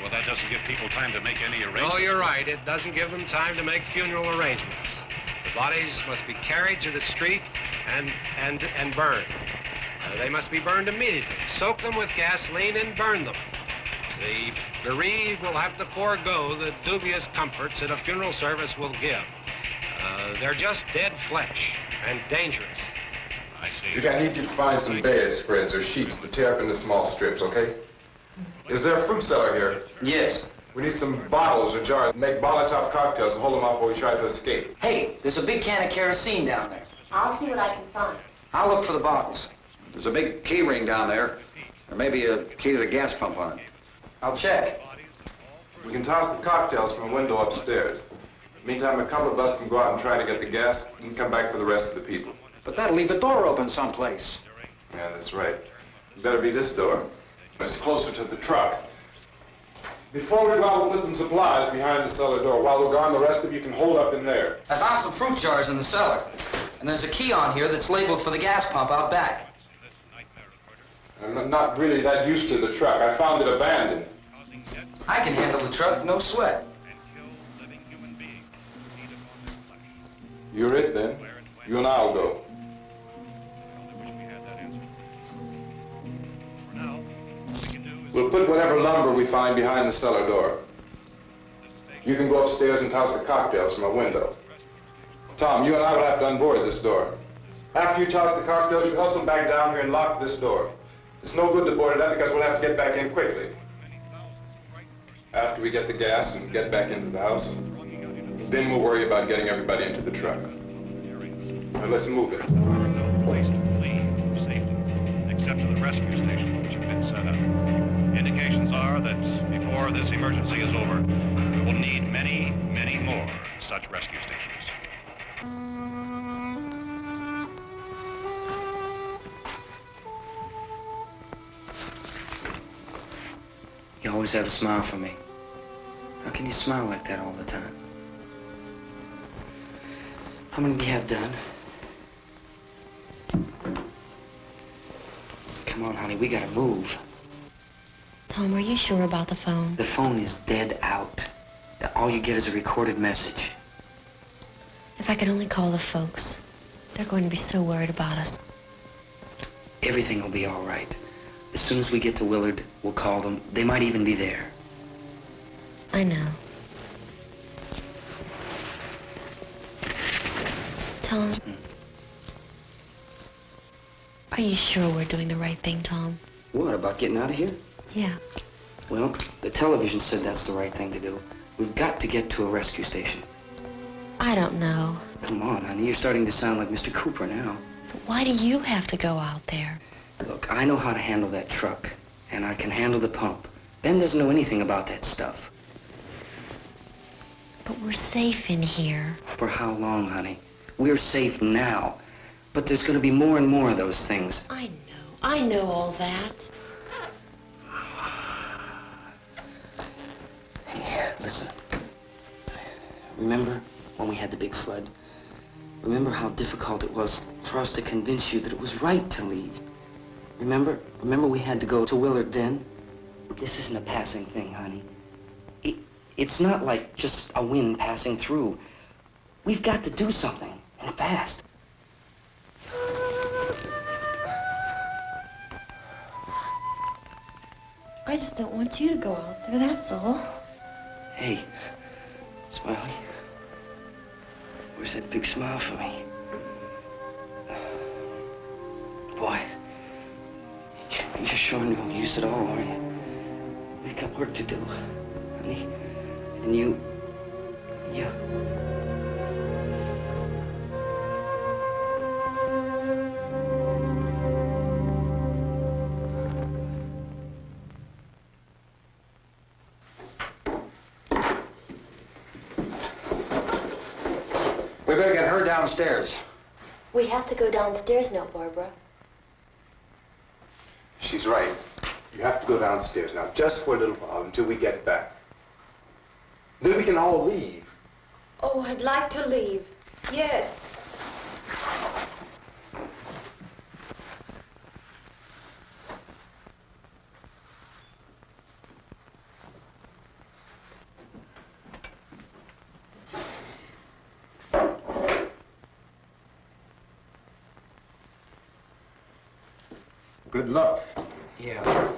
Well, that doesn't give people time to make any arrangements. Oh, you're right. It doesn't give them time to make funeral arrangements. The bodies must be carried to the street and burned. They must be burned immediately. Soak them with gasoline and burn them. The bereaved will have to forego the dubious comforts that a funeral service will give. They're just dead flesh and dangerous. I see. Judy, I need you to find some bedspreads or sheets to tear up into small strips, okay? Is there a fruit cellar here? Yes. We need some bottles or jars. Make Molotov cocktails and hold them off while we try to escape. Hey, there's a big can of kerosene down there. I'll see what I can find. I'll look for the bottles. There's a big key ring down there. There may be a key to the gas pump on it. I'll check. We can toss the cocktails from a window upstairs. Meantime, a couple of us can go out and try to get the gas and come back for the rest of the people. But that'll leave a door open someplace. Yeah, that's right. It better be this door. It's closer to the truck. Before we go out, we'll put some supplies behind the cellar door. While we're gone, the rest of you can hold up in there. I found some fruit jars in the cellar. And there's a key on here that's labeled for the gas pump out back. I'm not really that used to the truck. I found it abandoned. I can handle the truck, no sweat. You're it, then. You and I'll go. We'll put whatever lumber we find behind the cellar door. You can go upstairs and toss the cocktails from a window. Tom, you and I will have to unboard this door. After you toss the cocktails, you hustle back down here and lock this door. It's no good to board it up because we'll have to get back in quickly. After we get the gas and get back into the house, then we'll worry about getting everybody into the truck. Now let's move it. No place to flee for safety, except to the rescue stations which have been set up. Indications are that before this emergency is over, we will need many, many more such rescue stations. You always have a smile for me. How can you smile like that all the time? How many do you have done? Come on, honey, we gotta move. Tom, are you sure about the phone? The phone is dead out. All you get is a recorded message. If I could only call the folks. They're going to be so worried about us. Everything will be all right. As soon as we get to Willard, we'll call them. They might even be there. I know. Tom? Are you sure we're doing the right thing, Tom? What, about getting out of here? Yeah. Well, the television said that's the right thing to do. We've got to get to a rescue station. I don't know. Come on, honey, you're starting to sound like Mr. Cooper now. But why do you have to go out there? Look, I know how to handle that truck, and I can handle the pump. Ben doesn't know anything about that stuff. But we're safe in here. For how long, honey? We're safe now. But there's going to be more and more of those things. I know all that. Hey, listen. Remember when we had the big flood? Remember how difficult it was for us to convince you that it was right to leave? Remember we had to go to Willard then? This isn't a passing thing, honey. It's not like just a wind passing through. We've got to do something, and fast. I just don't want you to go out there, that's all. Hey, Smiley. Where's that big smile for me? Boy, you're sure no use at all, are you? We got work to do, honey. And you... We better get her downstairs. We have to go downstairs now, Barbara. She's right. You have to go downstairs now, just for a little while, until we get back. Then we can all leave. Oh, I'd like to leave. Yes. Good luck. Yeah.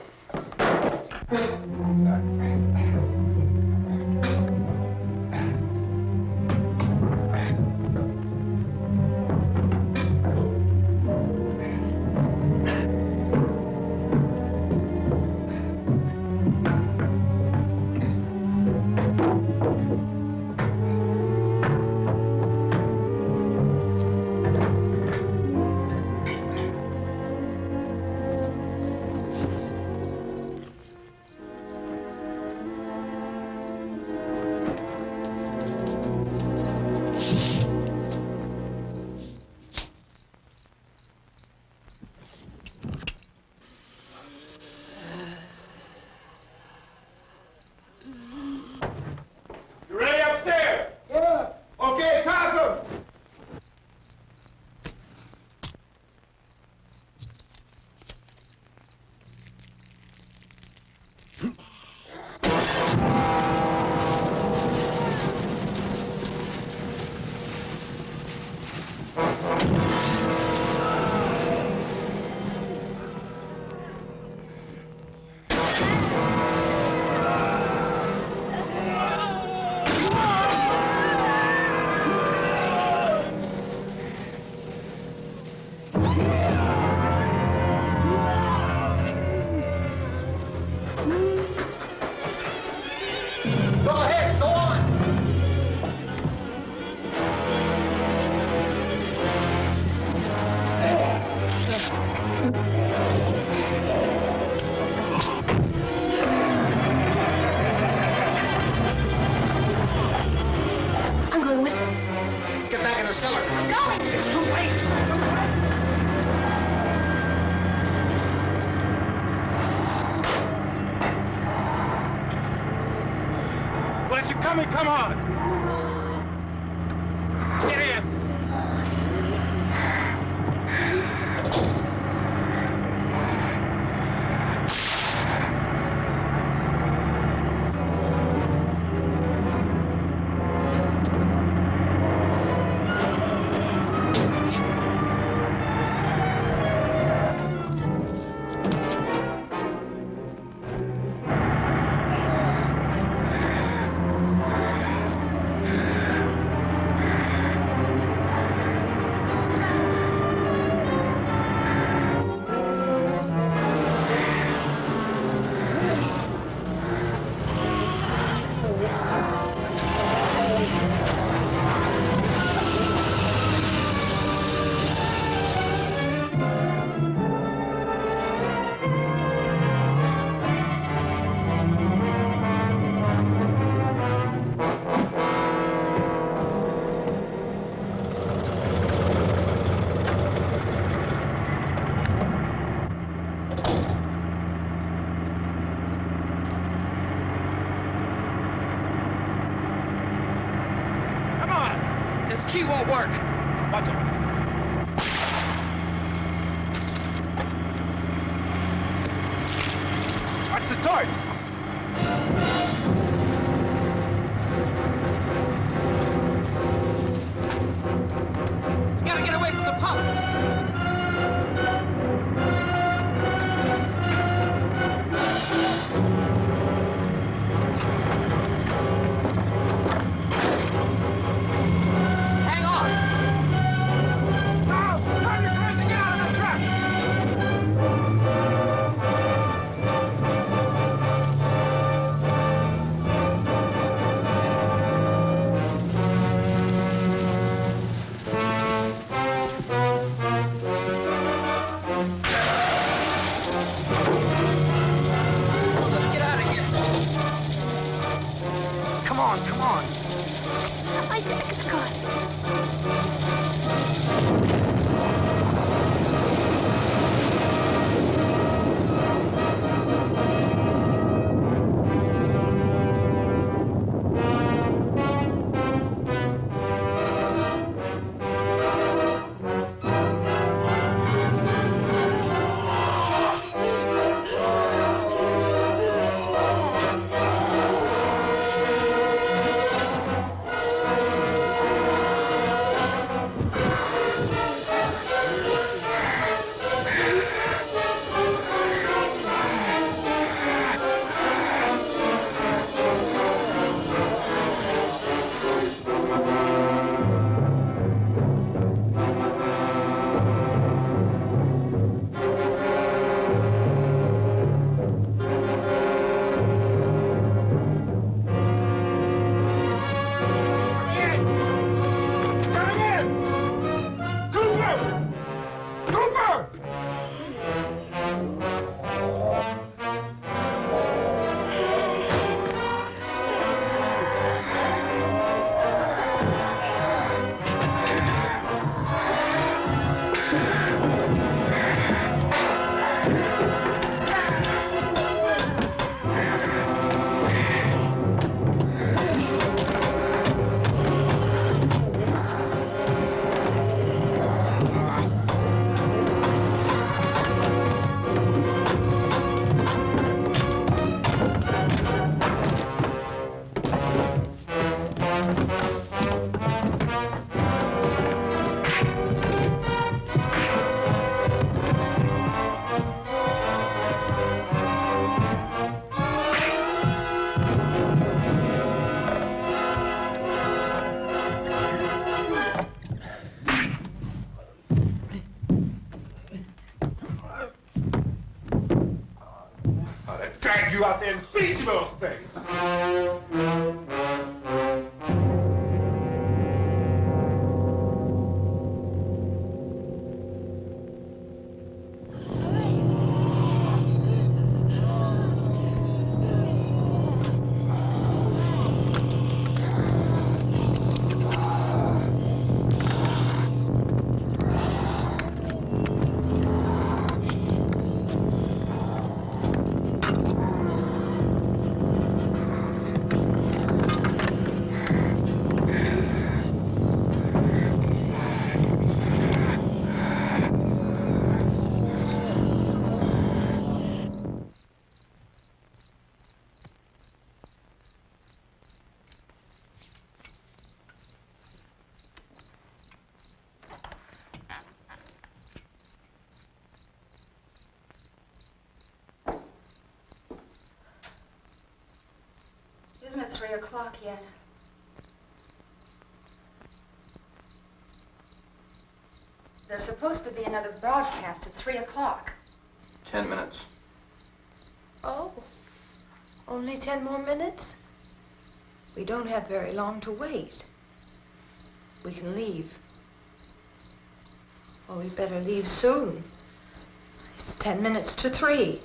You ready upstairs? Yeah. Okay, toss 'em. Go ahead, go on. I'm going with them. Get back in the cellar. I'm going. It's too late. It's too late. Well, if you're coming, come on. Get in. This key won't work. Watch it. Watch the torch. We gotta get away from the pump. drag you out there and feed you those things. Isn't it 3 o'clock yet? There's supposed to be another broadcast at 3 o'clock. 10 minutes. Oh, only 10 more minutes? We don't have very long to wait. We can leave. Oh, we better leave soon. It's 10 minutes to 3.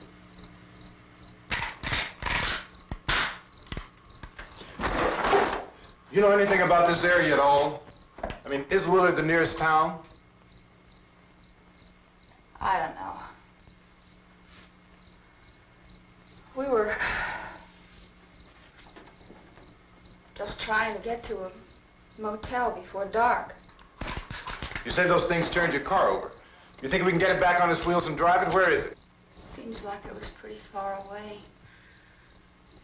You know anything about this area at all? I mean, is Willard the nearest town? I don't know. We were just trying to get to a motel before dark. You say those things turned your car over. You think we can get it back on its wheels and drive it? Where is it? Seems like it was pretty far away.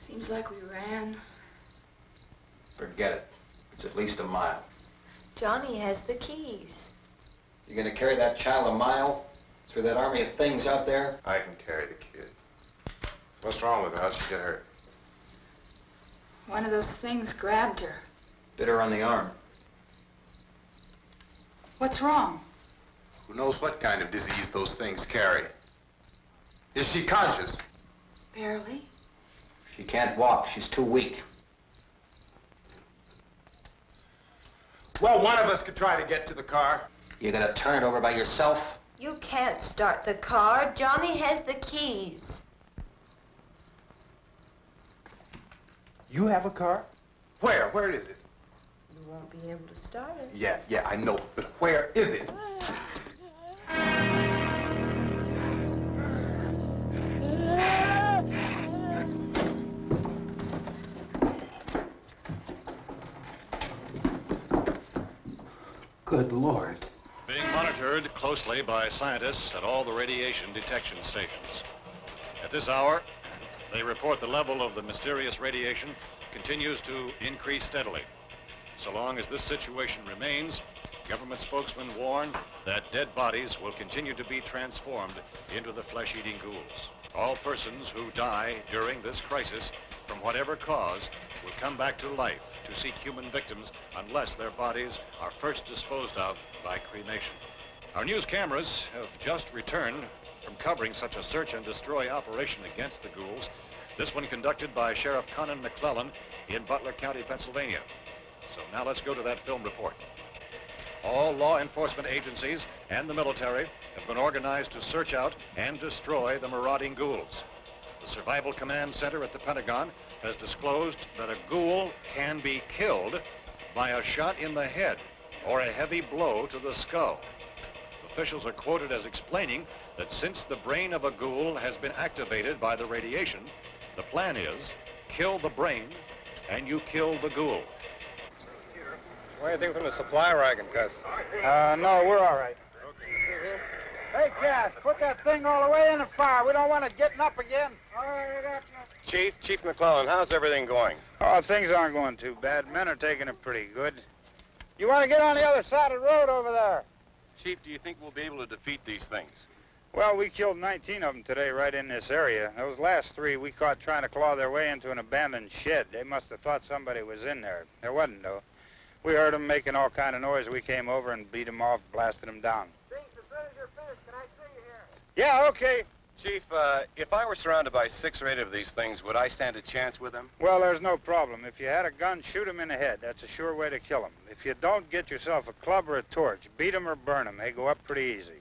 Seems like we ran. Forget it. It's at least a mile. Johnny has the keys. You gonna carry that child a mile through that army of things out there? I can carry the kid. What's wrong with her? How'd she get hurt? One of those things grabbed her. Bit her on the arm. What's wrong? Who knows what kind of disease those things carry? Is she conscious? Barely. She can't walk. She's too weak. Well, one of us could try to get to the car. You gonna turn it over by yourself? You can't start the car. Johnny has the keys. You have a car? Where? Where is it? You won't be able to start it. Yeah, I know. But where is it? Good Lord. Being monitored closely by scientists at all the radiation detection stations. At this hour, they report the level of the mysterious radiation continues to increase steadily. So long as this situation remains, government spokesmen warn that dead bodies will continue to be transformed into the flesh-eating ghouls. All persons who die during this crisis, from whatever cause, will come back to life to seek human victims unless their bodies are first disposed of by cremation. Our news cameras have just returned from covering such a search and destroy operation against the ghouls, this one conducted by Sheriff Conan McClellan in Butler County, Pennsylvania. So now let's go to that film report. All law enforcement agencies and the military have been organized to search out and destroy the marauding ghouls. The Survival Command Center at the Pentagon has disclosed that a ghoul can be killed by a shot in the head or a heavy blow to the skull. Officials are quoted as explaining that since the brain of a ghoul has been activated by the radiation, the plan is kill the brain and you kill the ghoul. Anything from the supply wagon, Gus? No, we're all right. Hey, Cass, put that thing all the way in the fire. We don't want it getting up again. All right, I got you. Chief McClellan, how's everything going? Oh, things aren't going too bad. Men are taking it pretty good. You want to get on the other side of the road over there? Chief, do you think we'll be able to defeat these things? Well, we killed 19 of them today right in this area. Those last 3 we caught trying to claw their way into an abandoned shed. They must have thought somebody was in there. There wasn't, though. We heard them making all kind of noise. We came over and beat them off, blasted them down. As soon as you're finished, can I see you here? Yeah, okay. Chief, if I were surrounded by 6 or 8 of these things, would I stand a chance with them? Well, there's no problem. If you had a gun, shoot him in the head. That's a sure way to kill him. If you don't, get yourself a club or a torch. Beat him or burn him. They go up pretty easy.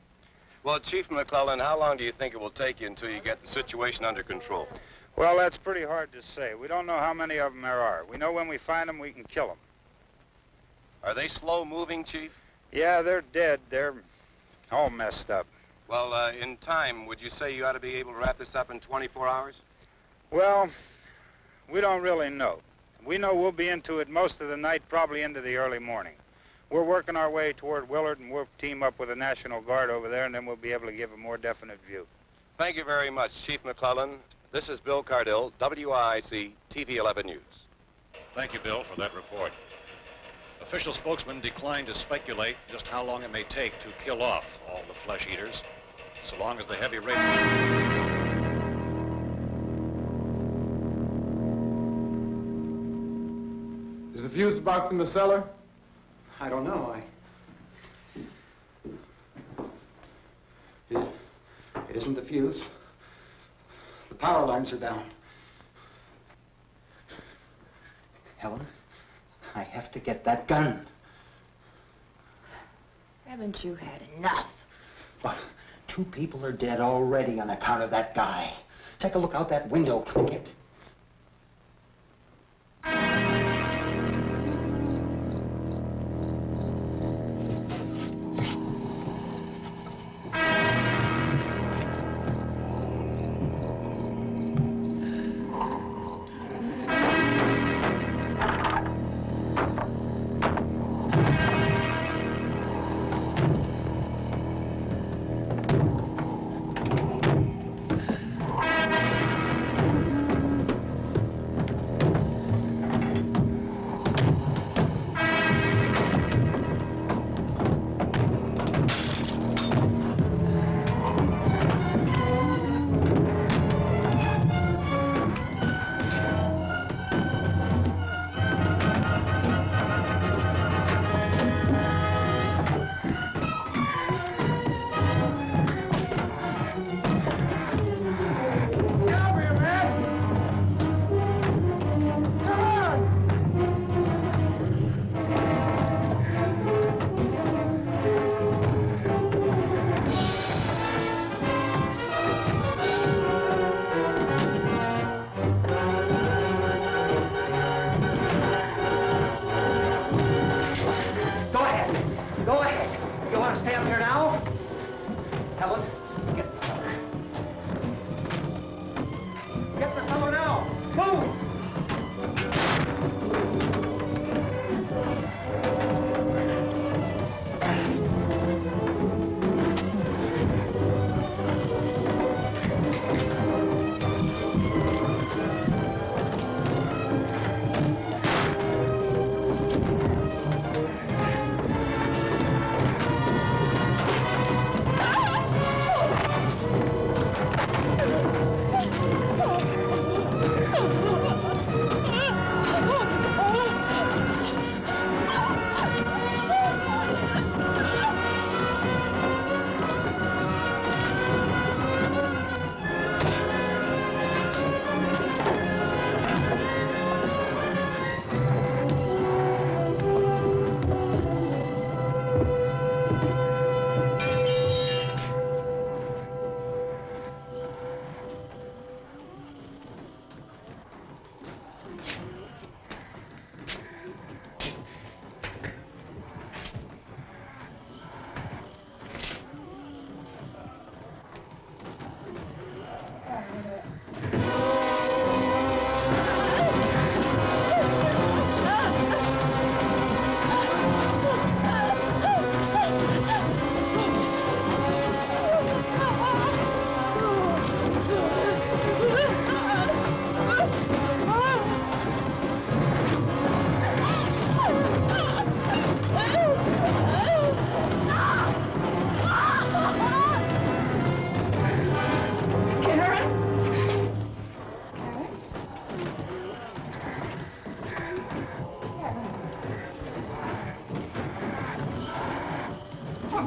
Well, Chief McClellan, how long do you think it will take you until you get the situation under control? Well, that's pretty hard to say. We don't know how many of them there are. We know when we find them, we can kill them. Are they slow-moving, Chief? Yeah, they're dead. They're all messed up. Well, in time, would you say you ought to be able to wrap this up in 24 hours? Well, we don't really know. We know we'll be into it most of the night, probably into the early morning. We're working our way toward Willard, and we'll team up with the National Guard over there, and then we'll be able to give a more definite view. Thank you very much, Chief McClellan. This is Bill Cardill, WIC TV 11 News. Thank you, Bill, for that report. Official spokesman declined to speculate just how long it may take to kill off all the flesh eaters, so long as the heavy rain... Is the fuse box in the cellar? I don't know. It isn't the fuse. The power lines are down. Helen, I have to get that gun. Haven't you had enough? Look, 2 people are dead already on account of that guy. Take a look out that window. Get...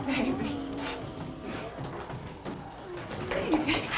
baby. Baby.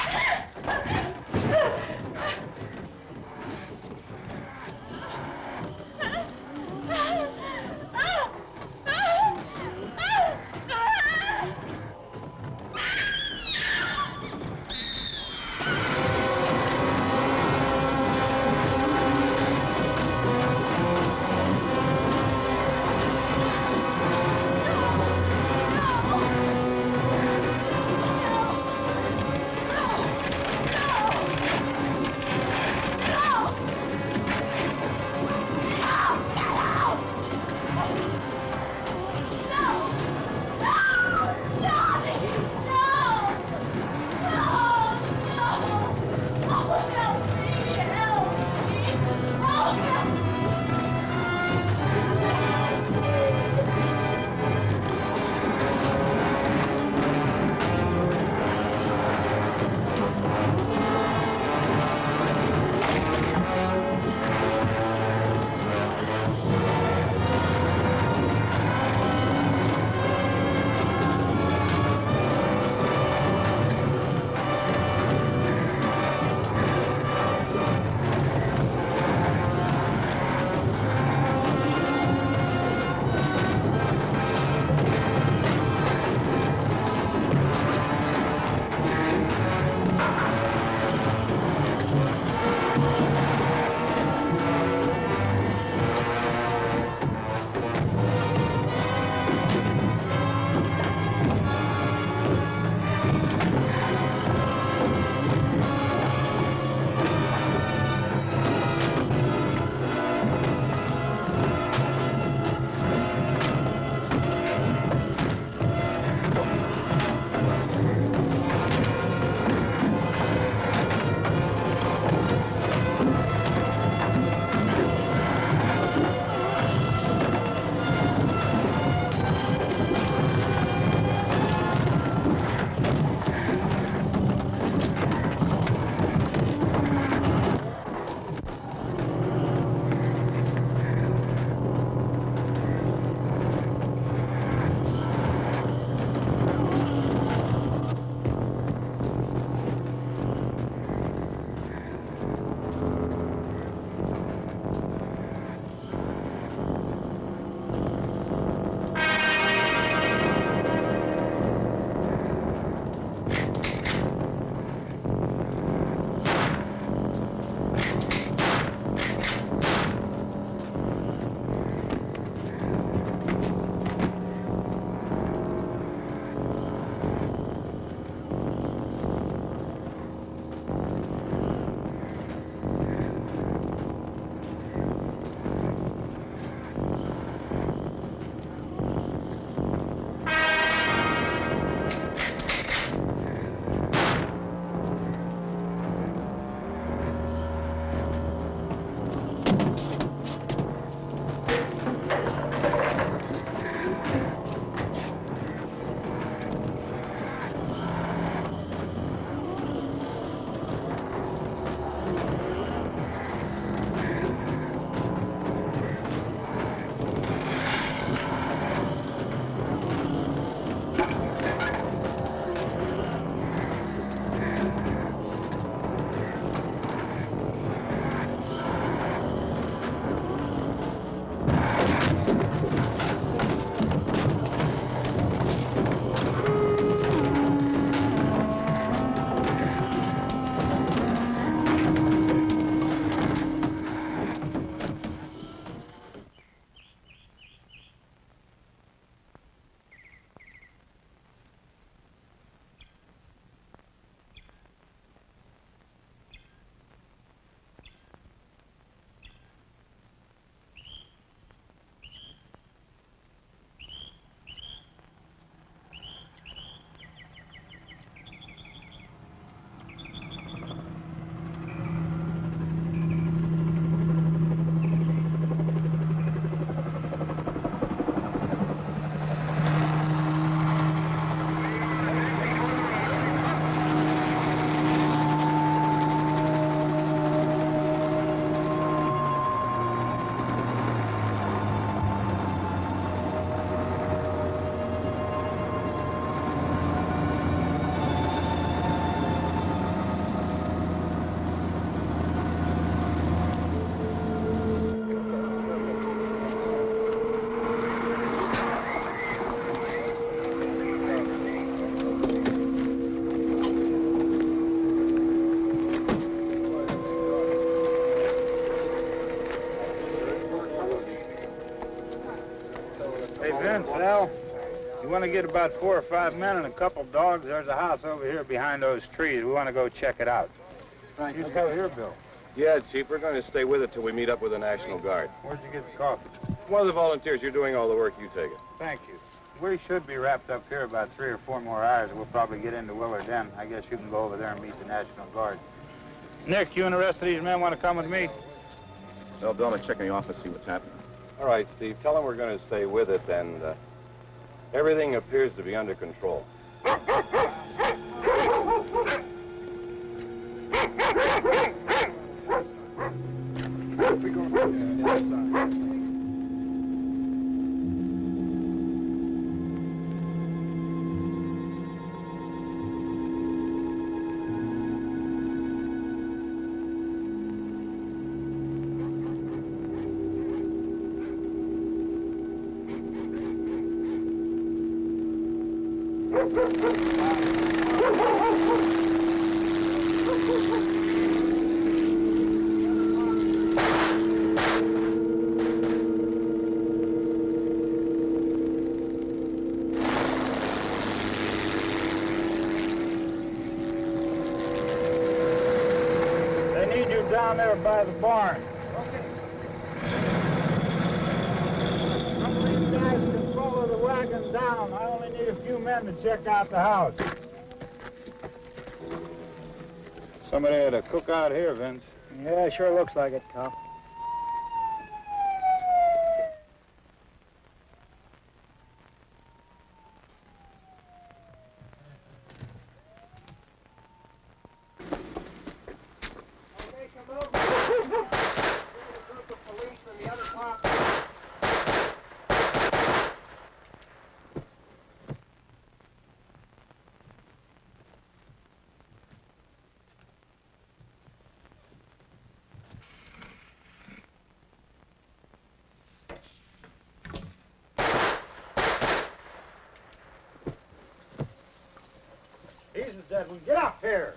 Vince, Al. You want to get about 4 or 5 men and a couple dogs? There's a house over here behind those trees. We want to go check it out. Right. You go here, Bill. Yeah, Chief, we're going to stay with it till we meet up with the National Guard. Where'd you get the coffee? One of the volunteers, you're doing all the work, you take it. Thank you. We should be wrapped up here about 3 or 4 more hours. We'll probably get into Willard then. I guess you can go over there and meet the National Guard. Nick, you and the rest of these men want to come with me? Well, Bill, I'm checking the office, see what's happening. All right, Steve, tell them we're going to stay with it, and everything appears to be under control. They need you down there by the barn. Some of these guys can follow the wagon down. I only need a few men to check out the house. Somebody had a cook out here, Vince. Yeah, sure looks like it, Cop. He's dead one. Get up here.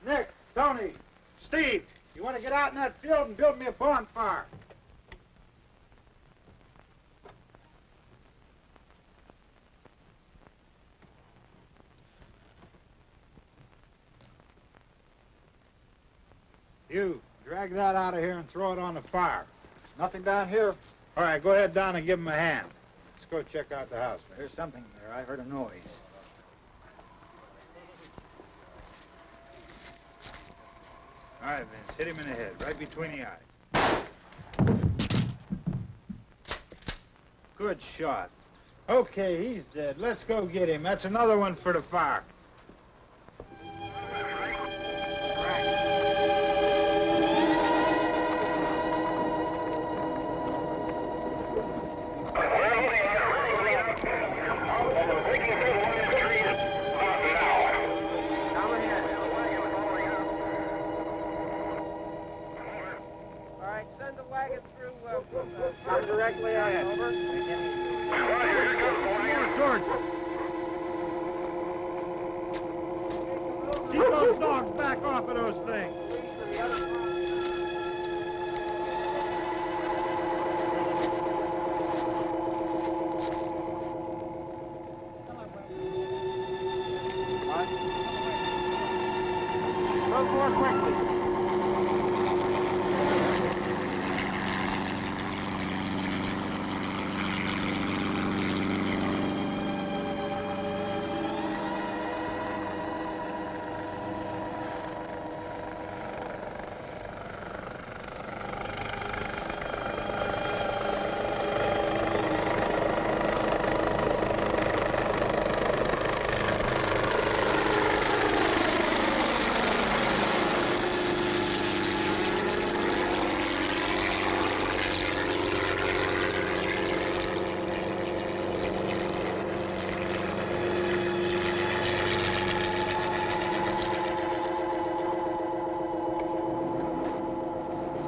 Nick, Tony, Steve, you want to get out in that field and build me a bonfire? You, drag that out of here and throw it on the fire. Nothing down here. All right, go ahead down and give him a hand. Let's go check out the house. There's something there. I heard a noise. All right, Vince, hit him in the head, right between the eyes. Good shot. Okay, he's dead. Let's go get him. That's another one for the fire. Directly out, over. Keep those dogs back off of those things. Go more quickly.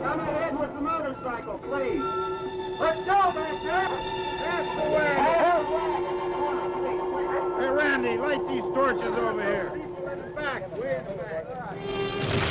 Come ahead with the motorcycle, please. Let's go, back there. That's the way. Hey, Randy, light these torches over here. Back, way in the back.